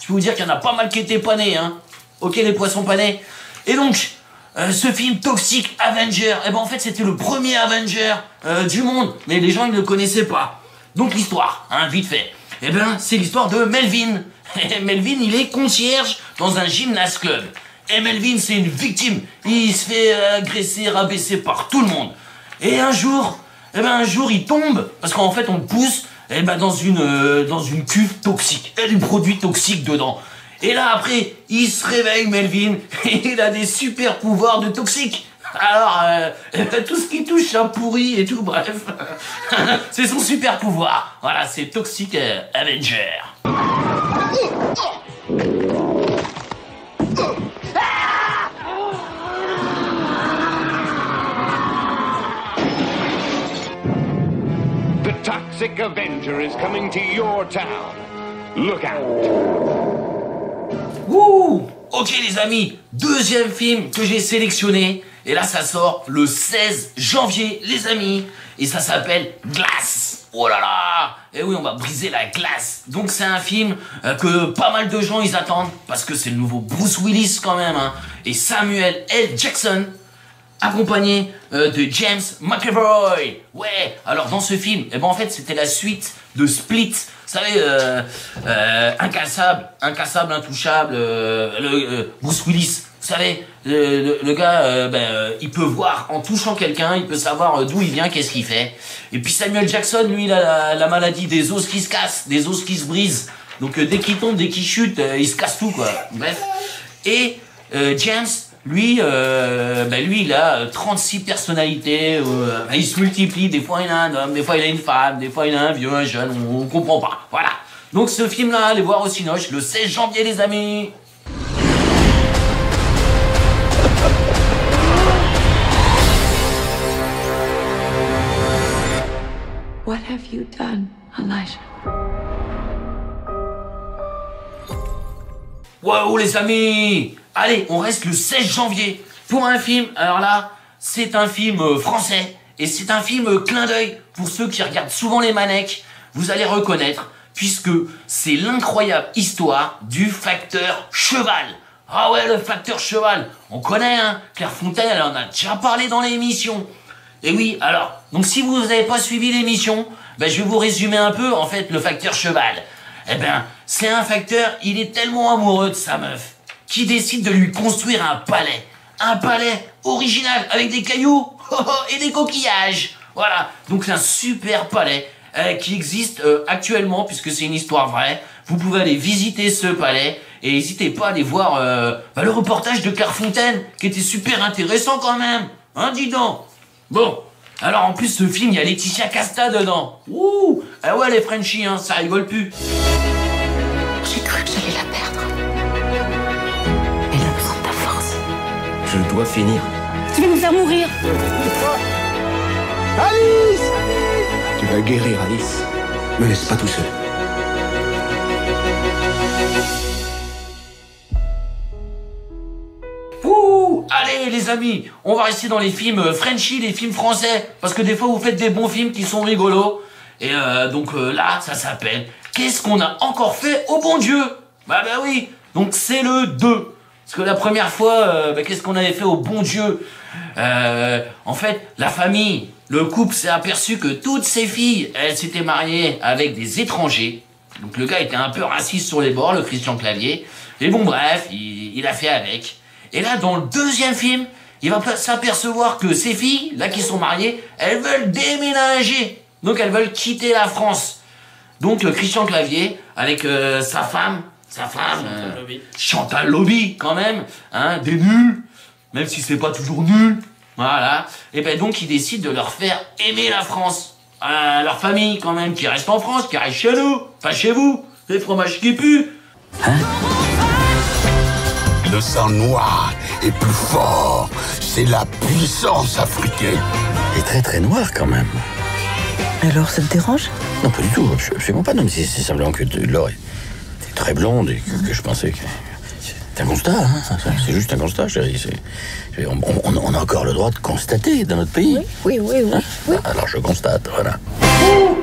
Je peux vous dire qu'il y en a pas mal qui étaient panés hein. Ok les poissons panés. Et donc, ce film Toxic Avenger, eh ben en fait c'était le premier Avenger du monde, mais les gens ils ne le connaissaient pas. Donc l'histoire, hein, vite fait. Eh ben c'est l'histoire de Melvin. Melvin il est concierge dans un gymnase club. Et Melvin c'est une victime, il se fait agresser, rabaisser par tout le monde. Et un jour il tombe, parce qu'en fait on le pousse dans une cuve toxique. Il y a du produit toxique dedans. Et là après, il se réveille Melvin, et il a des super pouvoirs de toxique. Alors, tout ce qui touche un pourri et tout, bref, c'est son super pouvoir. Voilà, c'est Toxic Avenger. The Toxic Avenger is coming to your town. Look out. Wouh! Ok les amis, deuxième film que j'ai sélectionné. Et là ça sort le 16 janvier les amis. Et ça s'appelle Glass. Oh là là! Et oui, on va briser la glace. Donc c'est un film que pas mal de gens ils attendent. Parce que c'est le nouveau Bruce Willis quand même. Hein, et Samuel L. Jackson. Accompagné de James McAvoy. Ouais, alors dans ce film, en fait c'était la suite de Split. Vous savez, incassable, intouchable, Bruce Willis. Vous savez, le gars, il peut voir en touchant quelqu'un, il peut savoir d'où il vient, qu'est-ce qu'il fait. Et puis Samuel Jackson, lui, il a la maladie des os qui se cassent, des os qui se brisent. Donc dès qu'il tombe, dès qu'il chute, il se casse tout, quoi. Bref. Et James, lui, il a 36 personnalités, il se multiplie, des fois il a un homme, des fois il a une femme, des fois il a un vieux, un jeune, on comprend pas, voilà. Donc ce film-là, allez voir au Cinoche, le 16 janvier les amis. What have you done, Elijah? Wow les amis! Allez, on reste le 16 janvier pour un film. Alors là, c'est un film français et c'est un film clin d'œil pour ceux qui regardent souvent les Maneks. Vous allez reconnaître puisque c'est l'incroyable histoire du facteur cheval. Ah ouais, le facteur cheval. On connaît, hein. Claire Fontaine, elle en a déjà parlé dans l'émission. Et oui, alors, donc si vous n'avez pas suivi l'émission, je vais vous résumer un peu, en fait, le facteur cheval. C'est un facteur, il est tellement amoureux de sa meuf qui décide de lui construire un palais original avec des cailloux et des coquillages. Voilà, donc c'est un super palais qui existe actuellement puisque c'est une histoire vraie. Vous pouvez aller visiter ce palais et n'hésitez pas à aller voir le reportage de Claire Fontaine qui était super intéressant quand même. Hein, dis donc. Bon, alors en plus ce film, il y a Laetitia Casta dedans. Ouh, ah ouais les Frenchies, hein, ça rigole plus. J'ai cru que j'allais la perdre. Elle a besoin de ta force. Je dois finir. Tu vas nous faire mourir. Alice! Tu vas guérir, Alice. Me laisse pas tout seul. Ouh, allez les amis, on va rester dans les films Frenchies, les films français, parce que des fois vous faites des bons films qui sont rigolos. Et donc là, ça s'appelle Qu'est-ce qu'on a encore fait au bon Dieu? Bah oui, donc c'est le 2. Parce que la première fois, qu'est-ce qu'on avait fait au bon Dieu? En fait, la famille, le couple s'est aperçu que toutes ses filles, elles s'étaient mariées avec des étrangers. Donc le gars était un peu raciste sur les bords, le Christian Clavier. Et bon bref, il a fait avec. Et là, dans le deuxième film, il va s'apercevoir que ces filles, là qui sont mariées, elles veulent déménager. Donc elles veulent quitter la France. Donc Christian Clavier, avec sa femme, Chantal Lobby quand même, hein, des nuls, même si c'est pas toujours nul, voilà. Et donc il décide de leur faire aimer la France, leur famille quand même, qui reste en France, qui reste chez nous, pas chez vous, les fromages qui puent. Hein? Le sang noir est plus fort, c'est la puissance africaine. Il est très très noir quand même. Alors, ça te dérange? Non, pas du tout, absolument pas. Non, mais c'est simplement que Laure est très blonde et que je pensais que... C'est un constat, hein. C'est juste un constat, chérie. On a encore le droit de constater dans notre pays. Oui. Hein? Alors je constate, voilà.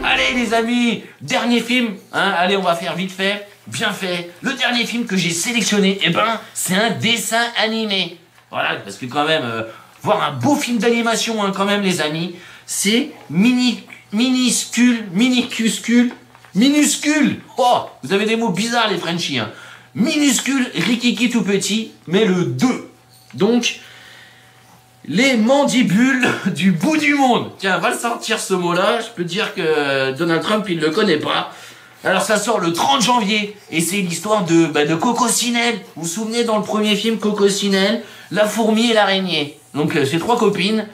Allez les amis, dernier film, hein, allez on va faire vite fait, bien fait. Le dernier film que j'ai sélectionné, c'est un dessin animé. Voilà, parce que quand même, voir un beau film d'animation, hein, quand même, les amis, c'est minuscule. Oh, vous avez des mots bizarres, les Frenchies. Hein. Minuscule, rikiki tout petit, mais le 2. Donc, les mandibules du bout du monde. Tiens, va le sortir ce mot-là. Je peux dire que Donald Trump, il le connaît pas. Alors ça sort le 30 janvier et c'est l'histoire de Coccinelle. Vous vous souvenez dans le premier film Coccinelle, la fourmi et l'araignée. Donc ces 3 copines,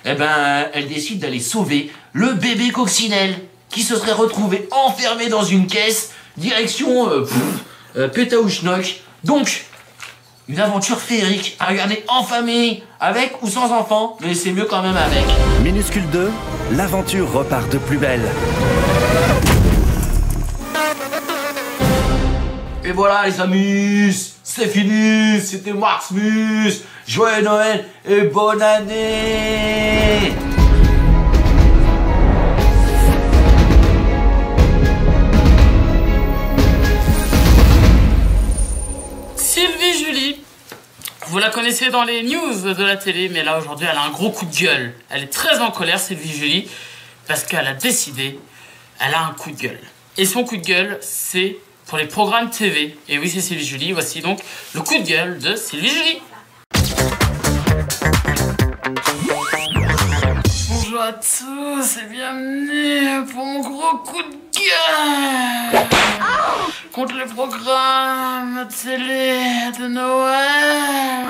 eh ben elles décident d'aller sauver le bébé Coccinelle qui se serait retrouvé enfermé dans une caisse direction Pétaouchnok. Donc une aventure féerique à regarder en famille, avec ou sans enfant, mais c'est mieux quand même avec. Minuscule 2, l'aventure repart de plus belle. Et voilà les amis, c'est fini, c'était Marsmus. Joyeux Noël et bonne année. Sylvie Julie, vous la connaissez dans les news de la télé, mais là aujourd'hui elle a un gros coup de gueule. Elle est très en colère, Sylvie Julie, parce qu'elle a décidé, elle a un coup de gueule. Et son coup de gueule, c'est pour les programmes TV. Et oui, c'est Sylvie Julie. Voici donc le coup de gueule de Sylvie Julie. Bonjour à tous et bienvenue pour mon gros coup de gueule contre les programmes télé de Noël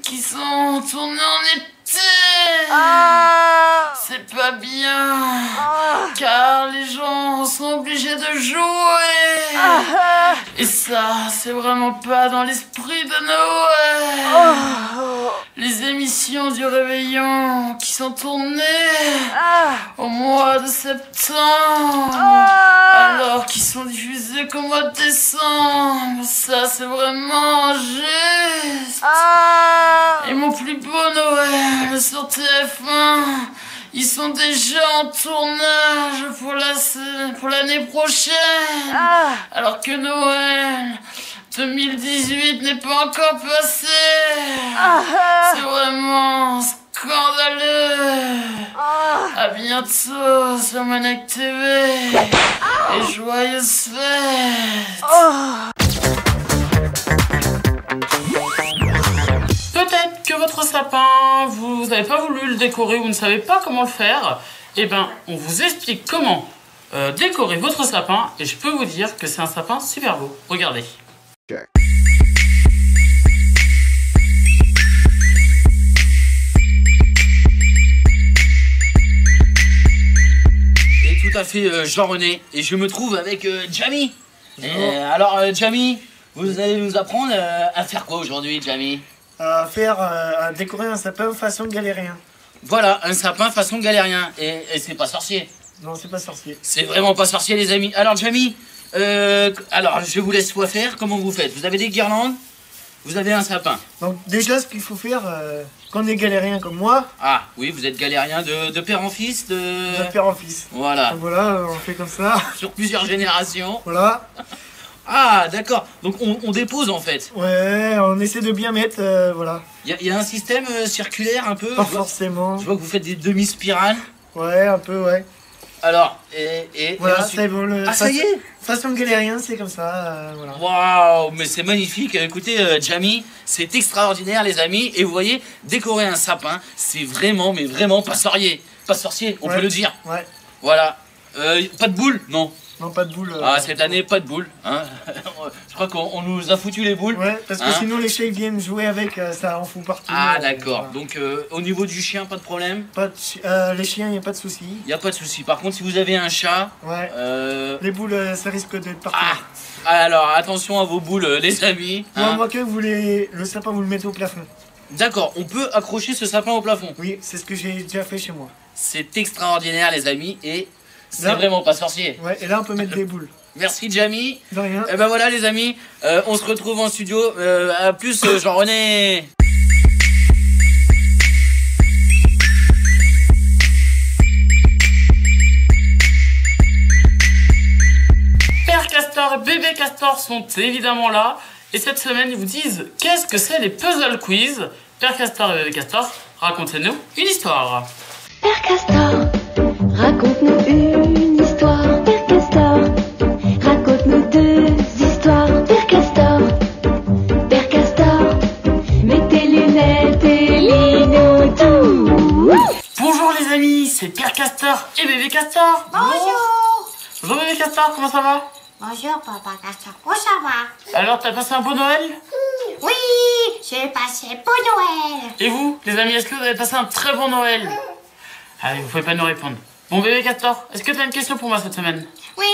qui sont tournés en été. C'est pas bien car les gens sont obligés de jouer et ça c'est vraiment pas dans l'esprit de Noël. Les émissions du réveillon qui sont tournées au mois de septembre alors qu'ils sont diffusés qu'au mois de décembre, ça c'est vraiment juste. Et mon plus beau Noël sur TF1, ils sont déjà en tournage pour l'année prochaine, alors que Noël 2018 n'est pas encore passé. C'est vraiment scandaleux. À bientôt sur Manek TV et joyeuses fêtes. Peut-être que votre sapin, vous n'avez pas voulu le décorer ou vous ne savez pas comment le faire. Eh ben, on vous explique comment décorer votre sapin et je peux vous dire que c'est un sapin super beau. Regardez. Et tout à fait Jean-René et je me trouve avec Jamie. Alors Jamie, vous allez nous apprendre à faire quoi aujourd'hui, Jamie? À décorer un sapin façon galérien. Voilà, un sapin façon galérien. Et c'est pas sorcier. Non, c'est pas sorcier. C'est vraiment pas sorcier, les amis. Alors, Jamie, alors je vous laisse quoi faire. Comment vous faites? Vous avez des guirlandes, vous avez un sapin. Donc, déjà, ce qu'il faut faire, quand on est galérien comme moi. Ah, oui, vous êtes galérien de père en fils. De père en fils. Voilà. Donc, voilà, on fait comme ça. Sur plusieurs générations. Voilà. Ah, d'accord. Donc, on dépose en fait. Ouais, on essaie de bien mettre, voilà. Il y a un système circulaire un peu? Pas forcément. Je vois que vous faites des demi-spirales. Ouais, un peu, ouais. Alors, voilà, ensuite... c'est bon. Ah, ça y est. Façon galérien, c'est comme ça, voilà. Waouh, mais c'est magnifique. Écoutez, Jamie, c'est extraordinaire, les amis. Et vous voyez, décorer un sapin, c'est vraiment, mais vraiment pas sorcier. Pas sorcier, on peut le dire. Ouais. Voilà. Pas de boule? Non. Non, pas de boule. Ah, cette année, pas de boule. Hein. Je crois qu'on nous a foutu les boules. Ouais, parce que sinon les chiens ils viennent jouer avec, ça en fout partout. Ah, d'accord. Voilà. Donc, au niveau du chien, pas de problème? Les chiens, il n'y a pas de souci. Il n'y a pas de souci. Par contre, si vous avez un chat... Ouais. Les boules, ça risque d'être partout. Ah, alors, attention à vos boules, les amis. Hein. Moi, que le sapin, vous le mettez au plafond. D'accord, on peut accrocher ce sapin au plafond? Oui, c'est ce que j'ai déjà fait chez moi. C'est extraordinaire, les amis, et... C'est vraiment pas sorcier. Ouais, et là on peut mettre des boules. Merci Jamie. De rien. Et ben voilà les amis, on se retrouve en studio. À plus Jean-René. Père Castor et bébé Castor sont évidemment là. Et cette semaine, ils vous disent qu'est-ce que c'est les puzzle quiz. Père Castor et Bébé Castor, racontez-nous une histoire. Père Castor, raconte-nous une histoire. Père Castor, raconte-nous deux histoires. Père Castor, Père Castor, mets tes lunettes et lis-nous tout. Bonjour les amis, c'est Père Castor et Bébé Castor. Bonjour. Bonjour Bébé Castor, comment ça va? Bonjour Papa Castor, comment ça va? Alors t'as passé un beau Noël? Oui, j'ai passé beau Noël. Et vous, les amis, est-ce que vous avez passé un très bon Noël? Allez, vous pouvez pas nous répondre. Bon Bébé Castor, est-ce que t'as une question pour moi cette semaine? Oui,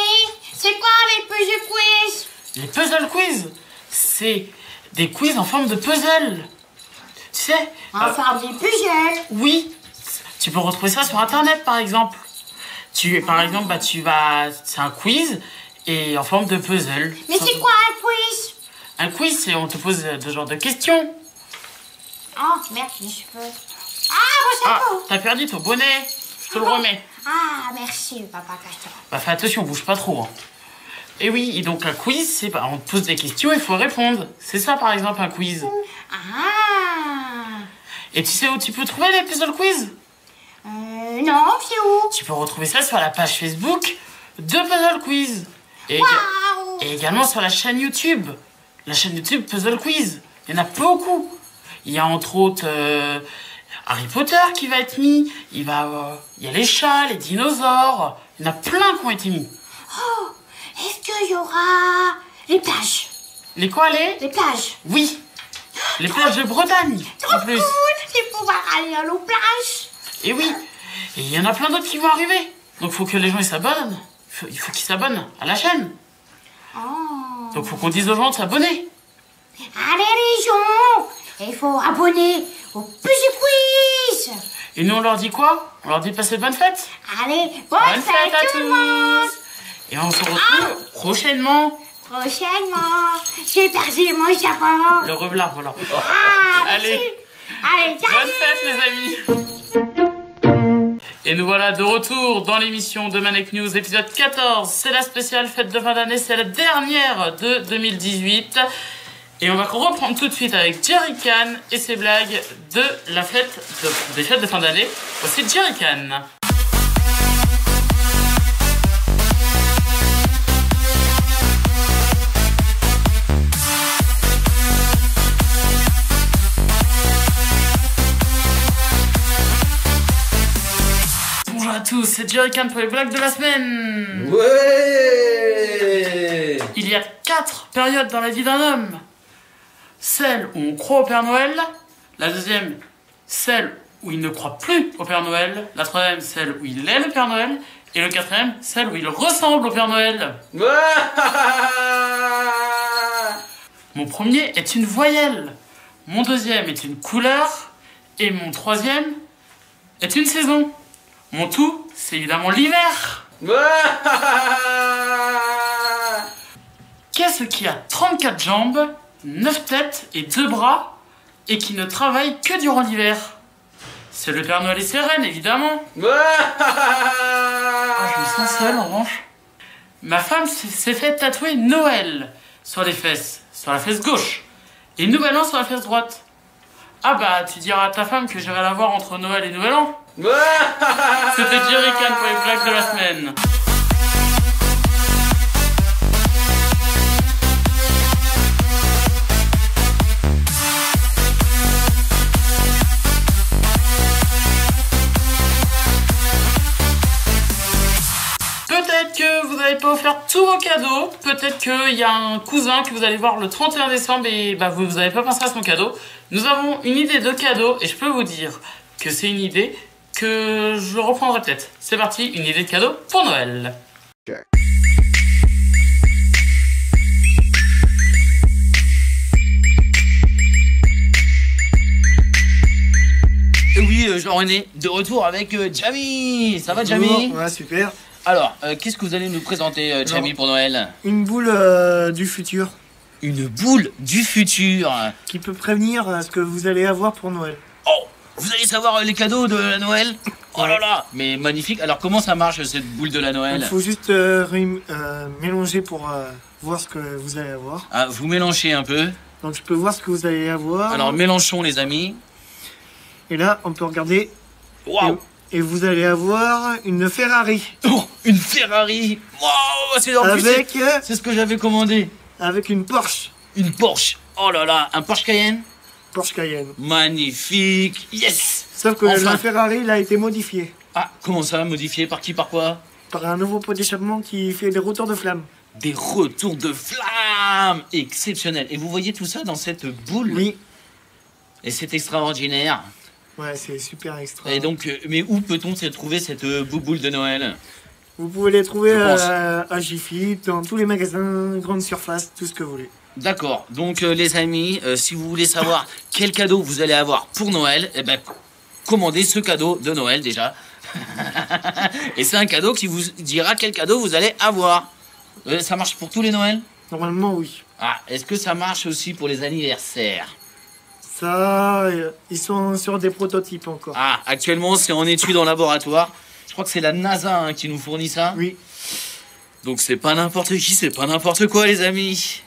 c'est quoi les puzzle quiz? Les puzzle quiz, c'est des quiz en forme de puzzle. Tu sais? En forme de puzzle? Oui. Tu peux retrouver ça sur internet par exemple. Par exemple, c'est un quiz et en forme de puzzle. Mais c'est quoi un quiz? Un quiz, c'est on te pose ce genre de questions. Oh merde, je peux. Ah, mon chapeau. T'as perdu ton bonnet. Je te le remets. Ah, merci Papa Castor. Bah fais attention, bouge pas trop. Hein. Et oui, et donc un quiz, c'est on te pose des questions et il faut répondre. C'est ça par exemple un quiz. Ah. Et tu sais où tu peux trouver les puzzle quiz? Non, c'est où? Tu peux retrouver ça sur la page Facebook de Puzzle Quiz. Et également sur la chaîne YouTube. La chaîne YouTube Puzzle Quiz. Il y en a beaucoup. Il y a entre autres Harry Potter qui va être mis. Il y a les chats, les dinosaures. Il y en a plein qui ont été mis. Oh, est-ce qu'il y aura les plages? Les quoi, Les plages. Oui. Les plages de Bretagne. Trop en plus. cool, c'est pouvoir aller à nos plages. Et oui. Et il y en a plein d'autres qui vont arriver. Donc il faut que les gens ils s'abonnent. Il faut qu'ils s'abonnent à la chaîne. Oh. Donc il faut qu'on dise aux gens de s'abonner. Allez les gens, il faut abonner au Puzzle Quiz. Et nous on leur dit quoi? On leur dit de passer de bonnes fêtes. Allez, bonne fête à tout le monde. Et on se retrouve prochainement. J'ai perdu mon chapeau. Le reblard, voilà. Allez, bonne fête les amis. Et nous voilà de retour dans l'émission de Manek News, épisode 14. C'est la spéciale fête de fin d'année, c'est la dernière de 2018. Et on va reprendre tout de suite avec Jerry Can et ses blagues de la des fêtes de fin d'année. Voici Jerry Can. Bonjour à tous, c'est Jerry Can pour les blagues de la semaine. Ouais. Il y a 4 périodes dans la vie d'un homme. Celle où on croit au Père Noël. La deuxième, celle où il ne croit plus au Père Noël. La troisième, celle où il est le Père Noël. Et le quatrième, celle où il ressemble au Père Noël. Mon premier est une voyelle. Mon deuxième est une couleur. Et mon troisième est une saison. Mon tout, c'est évidemment l'hiver. Qu'est-ce qui a 34 jambes, 9 têtes et 2 bras, et qui ne travaille que durant l'hiver? C'est le Père Noël et ses reines, évidemment. Je me sens seul, en revanche. Ma femme s'est fait tatouer Noël sur les fesses, sur la fesse gauche, et Nouvel An sur la fesse droite. Ah bah, tu diras à ta femme que j'irai la voir entre Noël et Nouvel An. C'était Jerry Can pour les blagues de la semaine. Peut-être que vous n'avez pas offert tous vos cadeaux. Peut-être qu'il y a un cousin que vous allez voir le 31 décembre et vous n'avez pas pensé à son cadeau. Nous avons une idée de cadeau et je peux vous dire que c'est une idée que je reprendrai peut-être. C'est parti, une idée de cadeau pour Noël. Oui, Jean-René, de retour avec Jamie. Ça va, Jamie? Ouais, super. Alors, qu'est-ce que vous allez nous présenter, Jamie, pour Noël? Une boule du futur. Une boule du futur? Qui peut prévenir ce que vous allez avoir pour Noël. Oh, vous allez savoir les cadeaux de la Noël? Oh là là, mais magnifique. Alors, comment ça marche, cette boule de la Noël? Il faut juste mélanger pour voir ce que vous allez avoir. Ah, vous mélangez un peu. Donc, je peux voir ce que vous allez avoir. Alors, mélangeons, les amis. Et là, on peut regarder. Waouh! Et vous allez avoir une Ferrari. Oh, une Ferrari! Waouh! C'est en plus, c'est ce que j'avais commandé. Avec une Porsche. Une Porsche. Oh là là, un Porsche Cayenne? Porsche Cayenne. Magnifique! Yes! Sauf que la Ferrari, il a été modifiée. Ah, comment ça? Modifié par qui? Par quoi? Par un nouveau pot d'échappement qui fait des retours de flamme. Des retours de flamme! Exceptionnel. Et vous voyez tout ça dans cette boule? Oui. Et c'est extraordinaire. Ouais, c'est super extra. Et donc, mais où peut-on trouver cette bouboule de Noël? Vous pouvez les trouver à Jiffy, dans tous les magasins, grande surface, tout ce que vous voulez. D'accord. Donc, les amis, si vous voulez savoir quel cadeau vous allez avoir pour Noël, eh ben, commandez ce cadeau de Noël déjà. Et c'est un cadeau qui vous dira quel cadeau vous allez avoir. Ça marche pour tous les Noëls? Normalement, oui. Ah, est-ce que ça marche aussi pour les anniversaires? Ça, ils sont sur des prototypes encore. Ah, actuellement, c'est en étude en laboratoire. Je crois que c'est la NASA qui nous fournit ça. Oui. Donc c'est pas n'importe qui, c'est pas n'importe quoi, les amis.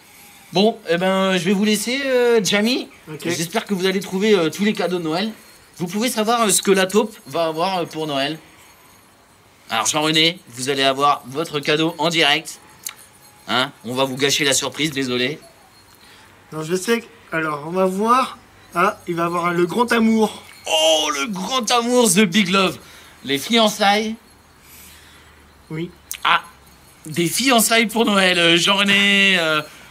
Bon, eh ben, je vais vous laisser, Jamie. Okay. J'espère que vous allez trouver tous les cadeaux de Noël. Vous pouvez savoir ce que la taupe va avoir pour Noël? Alors, Jean-René, vous allez avoir votre cadeau en direct. Hein? On va vous gâcher la surprise, désolé. Non, je sais. Alors, on va voir. Ah, il va avoir le grand amour. Oh, le grand amour, The Big Love. Les fiançailles. Oui. Ah, des fiançailles pour Noël, Jean-René.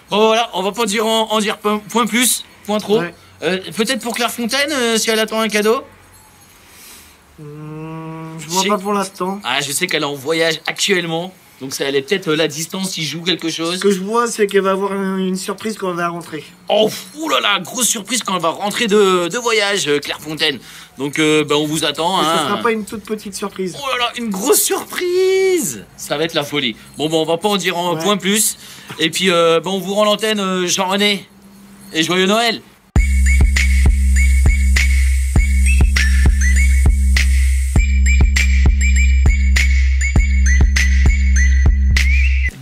Bon, voilà, on va pas dire en dire point plus, point trop. Ouais. Peut-être pour Clairefontaine, si elle attend un cadeau. Je vois pas pour l'instant. Ah, je sais qu'elle est en voyage actuellement. Donc ça, elle est peut-être la distance si joue quelque chose. Ce que je vois, c'est qu'elle va avoir une surprise quand elle va rentrer. Oh, oulala, grosse surprise quand elle va rentrer de voyage, Clairefontaine. Donc, on vous attend. Et hein. ça sera pas une toute petite surprise. Oh là là, une grosse surprise! Ça va être la folie. Bon, on va pas en dire un point plus. Et puis, on vous rend l'antenne, Jean-René. Et joyeux Noël!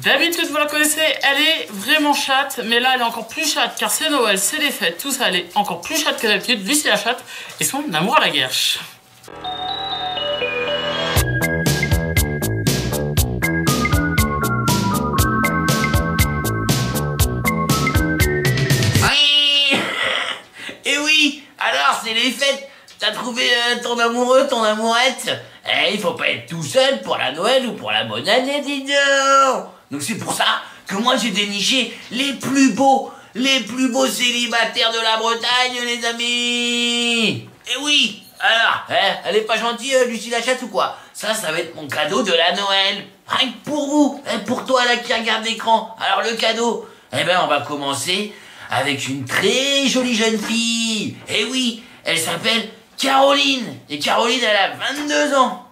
D'habitude, vous la connaissez, elle est vraiment chatte, mais là, elle est encore plus chatte, car c'est Noël, c'est les fêtes, tout ça, elle est encore plus chatte que d'habitude, Lucie la chatte, et son amour à la guerche. Oui. Et oui, alors, c'est les fêtes. T'as trouvé ton amoureux, ton amourette? Il faut pas être tout seul pour la Noël ou pour la bonne année, dis donc. Donc c'est pour ça que moi j'ai déniché les plus beaux célibataires de la Bretagne, les amis. Et oui, alors, elle est pas gentille, Lucie la chatte ou quoi? Ça va être mon cadeau de la Noël. Rien que pour vous, pour toi là qui regarde l'écran. Alors le cadeau, on va commencer avec une très jolie jeune fille. Et oui, elle s'appelle Caroline. Et Caroline, elle a 22 ans.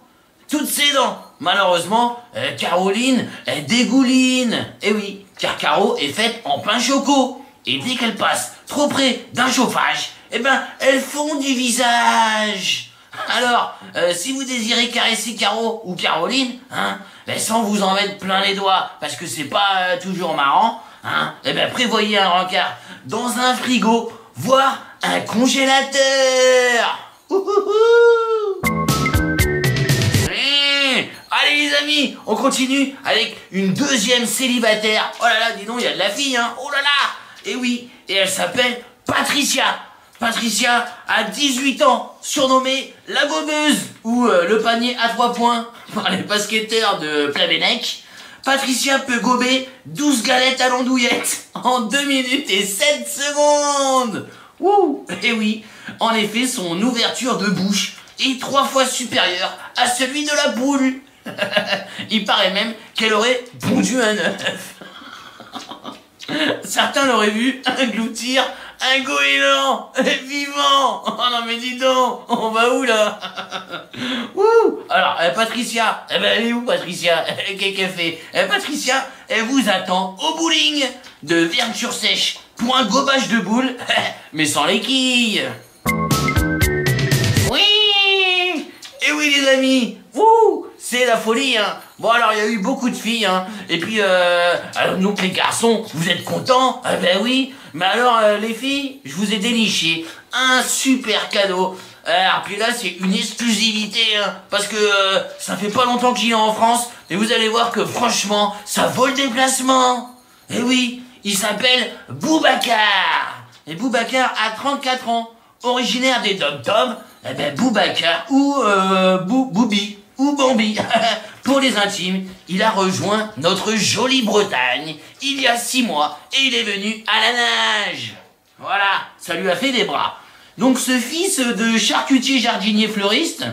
Toutes ses dents. Malheureusement, Caroline, elle dégouline. Et oui, car Caro est faite en pain choco. Et dès qu'elle passe trop près d'un chauffage, elle fond du visage. Alors, si vous désirez caresser Caro ou Caroline, sans vous en mettre plein les doigts, parce que c'est pas toujours marrant, prévoyez un rencard dans un frigo, voire un congélateur. Allez les amis, on continue avec une deuxième célibataire. Oh là là, dis donc, il y a de la fille, hein. Oh là là. Et oui, et elle s'appelle Patricia. Patricia a 18 ans, surnommée la gobeuse ou le panier à 3 points par les basketteurs de Plabennec. Patricia peut gober 12 galettes à l'andouillette en 2 minutes et 7 secondes. Ouh. Et oui, en effet, son ouverture de bouche est 3 fois supérieure à celui de la poule. Il paraît même qu'elle aurait pondu un œuf. Certains l'auraient vu engloutir un goéland vivant. Oh non mais dis donc, on va où là? Ouh. Alors Patricia, elle est où Patricia? Qu'est-ce qu'elle fait? Patricia, elle vous attend au bowling de Verne-sur-Sèche pour un gobage de boules, mais sans les quilles. Oui. Et oui les amis, c'est la folie, hein. Bon alors il y a eu beaucoup de filles, hein. Et puis alors donc les garçons, vous êtes contents? Ben oui. Mais alors les filles, je vous ai déniché un super cadeau Alors puis là c'est une exclusivité hein, parce que ça fait pas longtemps qu'il est en France et vous allez voir que franchement ça vaut le déplacement. Eh oui, il s'appelle Boubacar. Et Boubacar a 34 ans, originaire des Dom-Tom, eh ben Boubacar ou Boubi ou Bambi. Pour les intimes, il a rejoint notre jolie Bretagne il y a 6 mois et il est venu à la nage. Voilà, ça lui a fait des bras. Donc ce fils de charcutier jardinier fleuriste,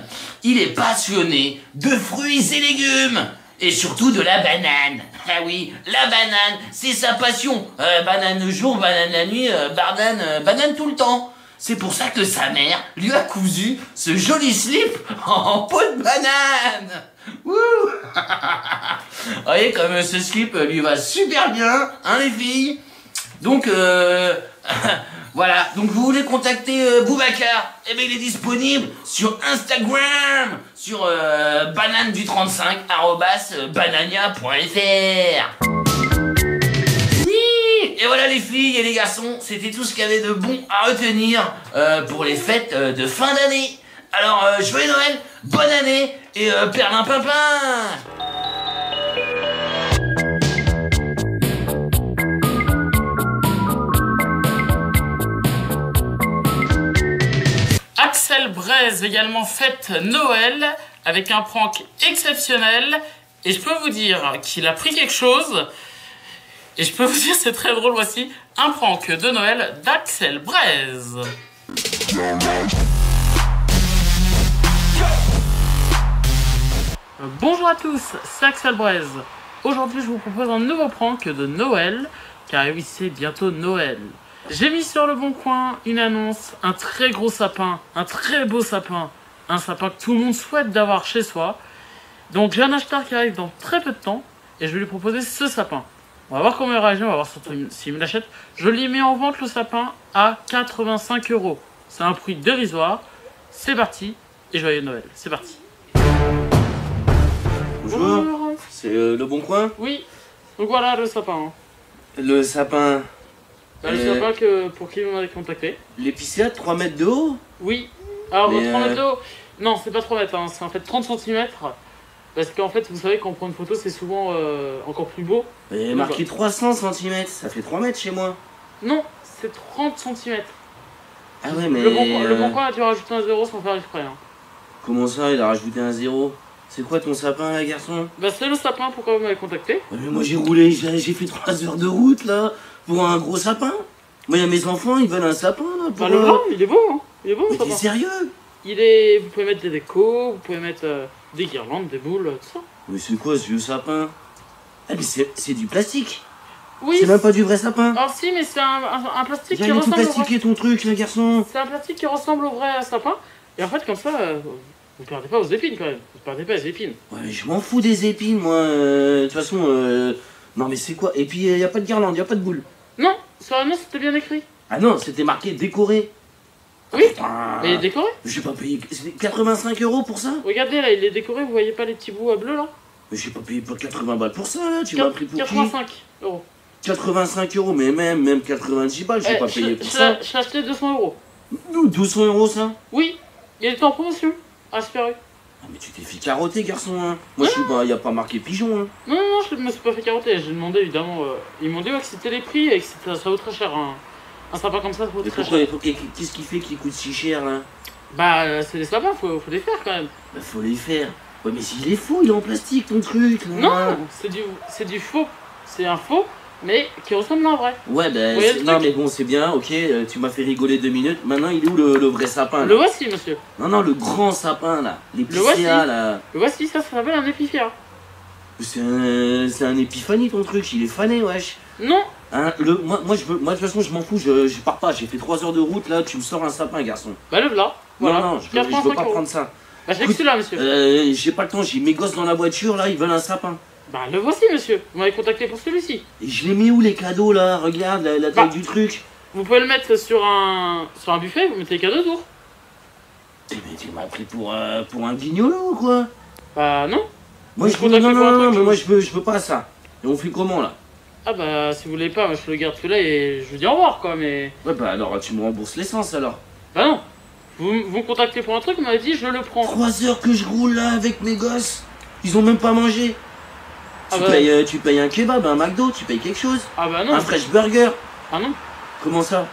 il est passionné de fruits et légumes. Et surtout de la banane. Ah oui, la banane, c'est sa passion. Banane le jour, banane la nuit, banane tout le temps. C'est pour ça que sa mère lui a cousu ce joli slip en peau de banane. Wouh. Vous voyez comme ce slip lui va super bien, hein les filles. Donc voilà, donc vous voulez contacter Boubacar, eh bien il est disponible sur Instagram, sur banane-du35 @banania.fr. Oui, et voilà les filles et les garçons, c'était tout ce qu'il y avait de bon à retenir pour les fêtes de fin d'année. Alors joyeux Noël, bonne année et perlimpinpin. Axel Braise également fête Noël avec un prank exceptionnel et je peux vous dire qu'il a pris quelque chose et je peux vous dire c'est très drôle. Voici un prank de Noël d'Axel Braise. Bonjour à tous, c'est Axel Braise. Aujourd'hui je vous propose un nouveau prank de Noël car oui c'est bientôt Noël. J'ai mis sur le bon coin une annonce, un très gros sapin, un très beau sapin, un sapin que tout le monde souhaite d'avoir chez soi. Donc j'ai un acheteur qui arrive dans très peu de temps et je vais lui proposer ce sapin. On va voir comment il réagit, on va voir surtout s'il me l'achète. Je lui mets en vente le sapin à 85 €. C'est un prix dérisoire. C'est parti et joyeux Noël, c'est parti. Bonjour. C'est le bon coin? Oui, donc voilà le sapin. Le sapin... Bah, le sapin pour qui vous m'avez contacté. L'épicéa de 3 mètres de haut? Oui. Alors, 3 mètres de haut? Non, c'est pas 3 mètres, hein. C'est en fait 30 cm. Parce qu'en fait, vous savez, quand on prend une photo, c'est souvent encore plus beau. Il y a marqué 300 cm, ça fait 3 mètres chez moi. Non, c'est 30 cm. Ah ouais, mais... Le bon coin a dû rajouter un 0 sans faire exprès. Hein. Comment ça, il a rajouté un 0? C'est quoi ton sapin, là, garçon? Bah, c'est le sapin, pourquoi vous m'avez contacté? Mais moi, j'ai roulé, j'ai fait 3 heures de route, là. Pour un gros sapin. Moi, il y a mes enfants, ils veulent un sapin, là. Bah, le blanc, il est beau, hein. Il est beau, mais t'es sérieux? Vous pouvez mettre des décos, vous pouvez mettre des guirlandes, des boules, tout ça. Mais c'est quoi, ce vieux sapin? Ah, mais c'est du plastique. Oui. C'est même pas du vrai sapin. Alors si, mais c'est un plastique qui ressemble ressemble tout plastiqué ton truc, là, garçon. C'est un plastique qui ressemble au vrai sapin. Et en fait, comme ça, vous perdez pas vos épines, quand même. Vous perdez pas les épines. Ouais, mais je m'en fous des épines, moi. De toute façon, non, mais c'est quoi? Et puis, il y a pas de guirlande, il y a pas de boule. Non, sur l'annonce c'était bien écrit. Ah non, c'était marqué décoré. Oui, mais il est décoré. J'ai pas payé 85 € pour ça. Regardez là, il est décoré, vous voyez pas les petits bouts à bleu là? Mais j'ai pas payé pour 80 balles pour ça là, tu m'as pris pour 85 €. 85 €, mais même 90 balles, j'ai pas payé pour ça. Je l'ai acheté 200 €. Nous, 200 € ça? Oui, il était en promotion, à Super U. Ah mais tu t'es fait carotter, garçon, hein. Moi je suis pas, y a pas marqué pigeon, hein. Non, je me suis pas fait carotter, j'ai demandé évidemment, ils m'ont dit que c'était les prix et que ça vaut très cher, un sapin comme ça, ça vaut très cher. Qu'est-ce qui fait qu'il coûte si cher, là? Bah, c'est des sapins, faut les faire quand même. Bah faut les faire. Ouais mais s'il est faux, il est en plastique ton truc, là. Non, c'est du faux, c'est un faux, mais qui ressemble à un vrai. Ouais bah, non mais bon c'est bien, ok, tu m'as fait rigoler 2 minutes, maintenant il est où le vrai sapin là? Le voici monsieur. Non, le grand sapin là, l'épicéa là. Le voici, ça s'appelle un épiphéa. C'est un épiphanie ton truc, il est fané wesh. Non. Hein, moi de toute façon je m'en fous, je pars pas, j'ai fait 3 heures de route là, tu me sors un sapin garçon. Bah le là, voilà. Non, je veux pas prendre ça. Bah j'ai que celui-là monsieur. J'ai pas le temps, j'ai mes gosses dans la voiture là, ils veulent un sapin. Bah le voici monsieur, vous m'avez contacté pour celui-ci. Et je les mets où les cadeaux là? Regarde la taille du truc. Vous pouvez le mettre sur un buffet, vous mettez les cadeaux autour. Mais tu m'as pris pour un guignolo ou quoi? Bah non. Moi je non, mais moi je veux pas ça. Et on fait comment là? Ah bah si vous voulez pas, moi je le garde celui-là et je vous dis au revoir quoi mais... Ouais bah alors tu me rembourses l'essence alors. Bah non. Vous me contactez pour un truc, vous m'avez dit, je le prends. 3 heures que je roule là avec mes gosses. Ils ont même pas mangé. Ah Tu payes un kebab, un McDo, tu payes quelque chose. Ah bah non. Un fresh burger. Ah non. Comment ça?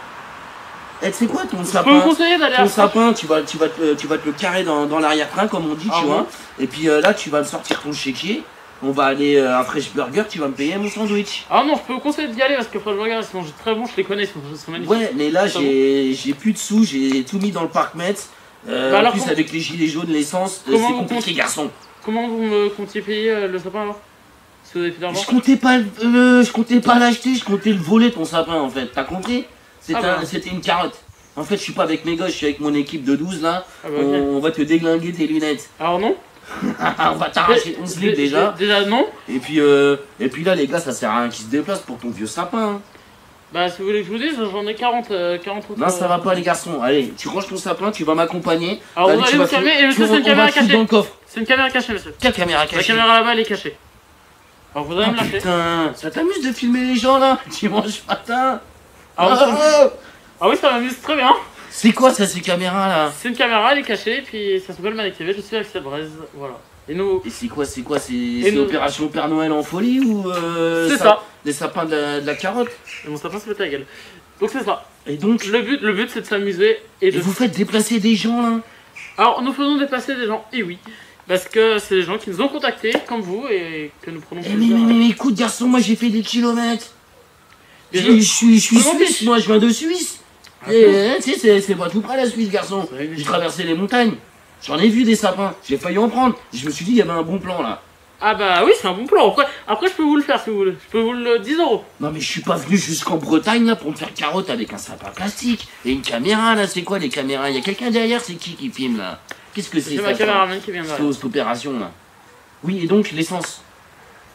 Eh, tu sais quoi, ton Je peux sapin, vous conseiller d'aller à ton sapin, tu vas te le carrer dans l'arrière-train, comme on dit, Ah tu bon vois. Et puis là, tu vas me sortir ton chéquier. On va aller à un fresh burger, tu vas me payer mon sandwich. Ah non, je peux vous conseiller d'y aller parce que Fresh Burger, ils sont très bons, je les connais, ils sont magnifiques. Ouais, mais là, j'ai plus de sous, j'ai tout mis dans le parc Metz. Bah en alors, plus, avec les gilets jaunes, l'essence, c'est Comment vous compliqué, comptez- garçon. Comment vous me comptiez payer le sapin alors? Si vous avez plus d'argent? Je comptais pas l'acheter, je comptais le voler ton sapin en fait, t'as compris? C'était une carotte. En fait, je suis pas avec mes gosses, je suis avec mon équipe de 12 là. Ah bah, ok. On va te déglinguer tes lunettes. Alors non. On va t'arracher ton slip déjà. Déjà non. Et puis là, les gars, ça sert à rien qu'ils se déplacent pour ton vieux sapin. Hein. Bah, si vous voulez que je vous dise, j'en ai 40 autres. Non, ça va pas, les garçons. Allez, tu ranges ton sapin, tu vas m'accompagner. Alors, Allez, vous tu allez vas vous calmer, foutre- et monsieur, tu- c'est une on caméra va foutre cachée. dans le coffre. C'est une caméra cachée, monsieur. Quelle caméra La cachée? caméra là-bas, elle est cachée. Alors, vous allez me lâcher. Putain, ça t'amuse de filmer les gens là? Dimanche matin. Ah oui, ça m'amuse très bien. C'est quoi ça, ces caméras là? C'est une caméra, elle est cachée, puis ça s'appelle Manic TV, je suis avec cette braise, voilà. Et nous... Et c'est quoi? C'est nous- Opération Père Noël en folie ou C'est ça. Des sapins de la carotte? Et mon sapin se met à la gueule. Donc c'est ça. Et donc le but c'est de s'amuser et de... vous faites déplacer des gens là? Alors nous faisons déplacer des gens, et oui. Parce que c'est des gens qui nous ont contactés, comme vous, et que nous prenons plaisir. Mais écoute garçon, moi j'ai fait des kilomètres. Mais Je suis je m'en suisse, fiche. moi je viens de Suisse. Et tu sais, c'est pas tout près la Suisse, garçon. J'ai traversé les montagnes. J'en ai vu des sapins. J'ai failli en prendre. Je me suis dit, il y avait un bon plan là. Ah bah oui, c'est un bon plan. Après, je peux vous le faire si vous voulez. Je peux vous le 10 €. Non, mais je suis pas venu jusqu'en Bretagne là pour me faire carotte avec un sapin plastique. Et une caméra là, c'est quoi les caméras? Il y a quelqu'un derrière, c'est qui filme là? Qu'est-ce que c'est C'est ça? ma caméraman qui vient derrière. Cette opération là. Oui, et donc l'essence.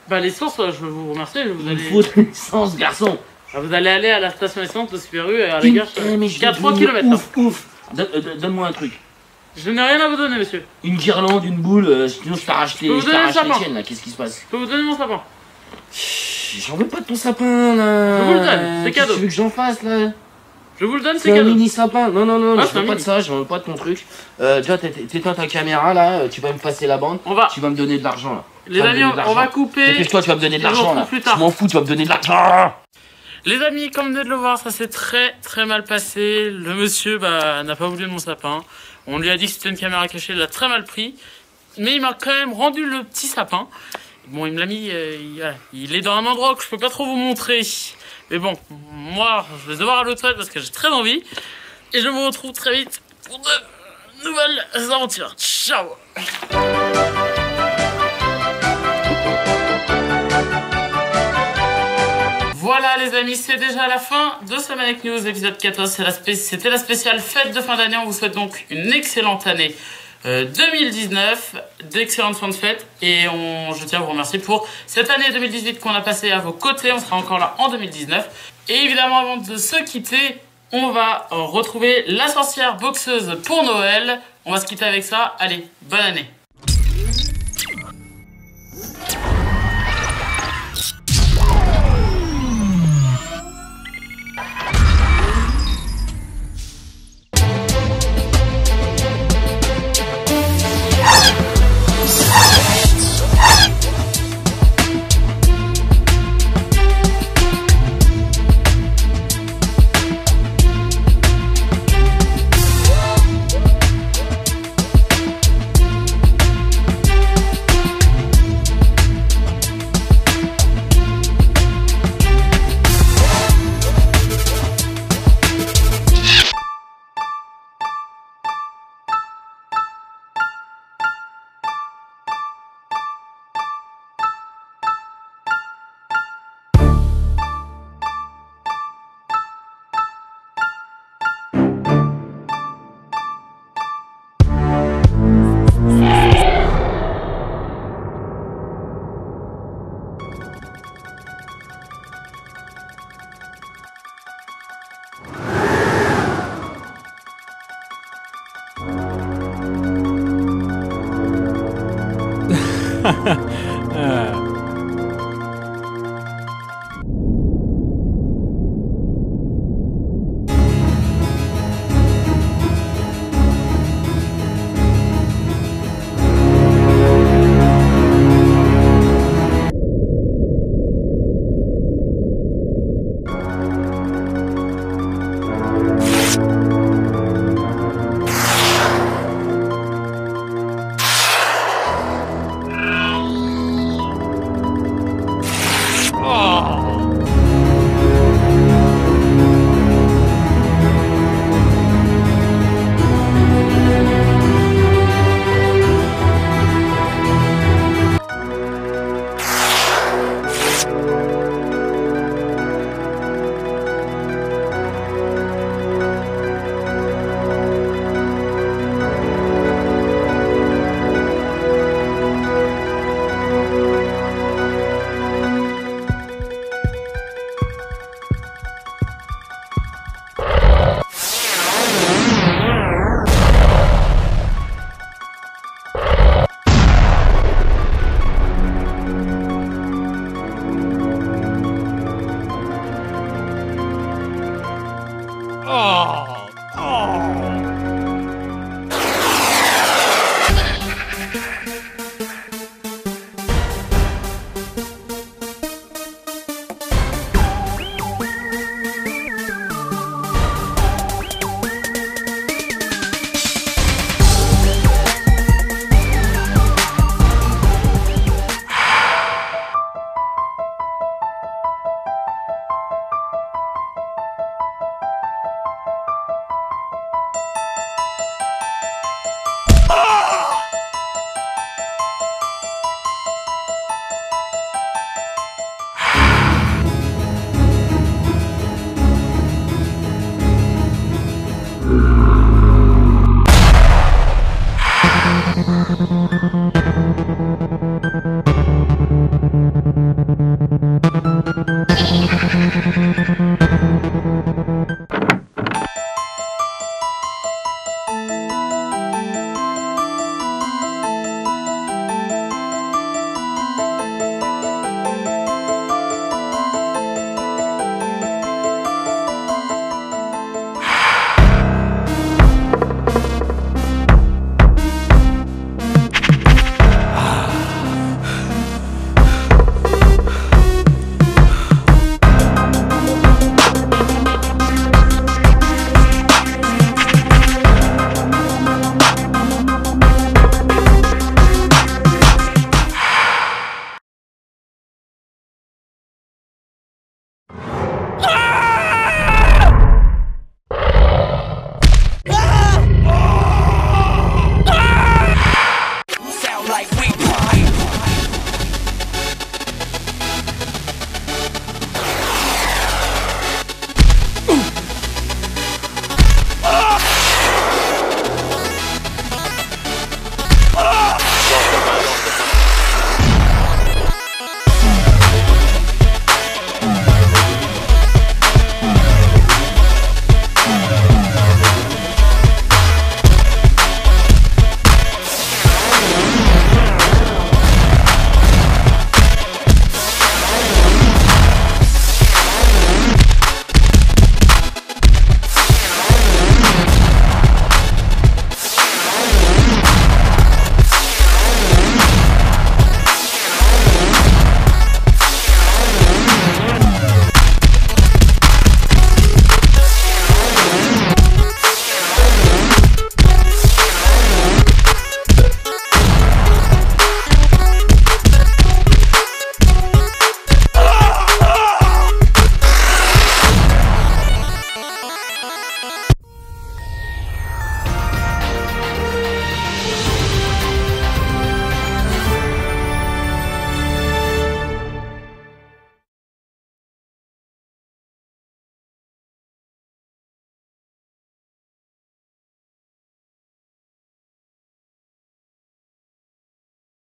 Bah l'essence, je vais vous remercier. Vous Il allez... faut de l'essence, garçon. Ah, vous allez aller à la station essence de Super U et à la gare. Mais je qui a vais 3 devenir km. Ouf. Donne-moi un truc. Je n'ai rien à vous donner, monsieur. Une guirlande, une boule, sinon je t'arrache les Je peux vous donner le sapin. tiennes là, qu'est-ce qui se passe? Je peux vous donner mon sapin. J'en veux pas de ton sapin là. Je vous le donne, c'est Qu'est-ce cadeau. que tu veux que j'en fasse là? Je vous le donne, C'est c'est un cadeau. mini sapin. Non, Ah, je c'est un veux pas mini. de ça, je veux pas de ton truc. Déjà, t'éteins ta caméra là, tu vas me passer la bande. Tu vas me donner de l'argent là. Les amis, on va couper. Dépêche-toi, tu vas me donner de Je vous l'argent là. retrouve plus tard. Je m'en fous, tu vas me donner de l'argent. Les amis, comme vous venez de le voir, ça s'est très mal passé. Le monsieur n'a pas voulu de mon sapin. On lui a dit que c'était une caméra cachée, il l'a très mal pris. Mais il m'a quand même rendu le petit sapin. Bon, il me l'a mis, il est dans un endroit que je peux pas trop vous montrer. Mais bon, moi, je vais devoir aller aux toilettes parce que j'ai très envie. Et je vous retrouve très vite pour de nouvelles aventures. Ciao! Voilà les amis, c'est déjà la fin de ce Manic News épisode 14. C'était la spéciale fête de fin d'année. On vous souhaite donc une excellente année 2019, d'excellentes fins de fête. Et je tiens à vous remercier pour cette année 2018 qu'on a passée à vos côtés. On sera encore là en 2019. Et évidemment, avant de se quitter, on va retrouver la sorcière boxeuse pour Noël. On va se quitter avec ça. Allez, bonne année. Oh.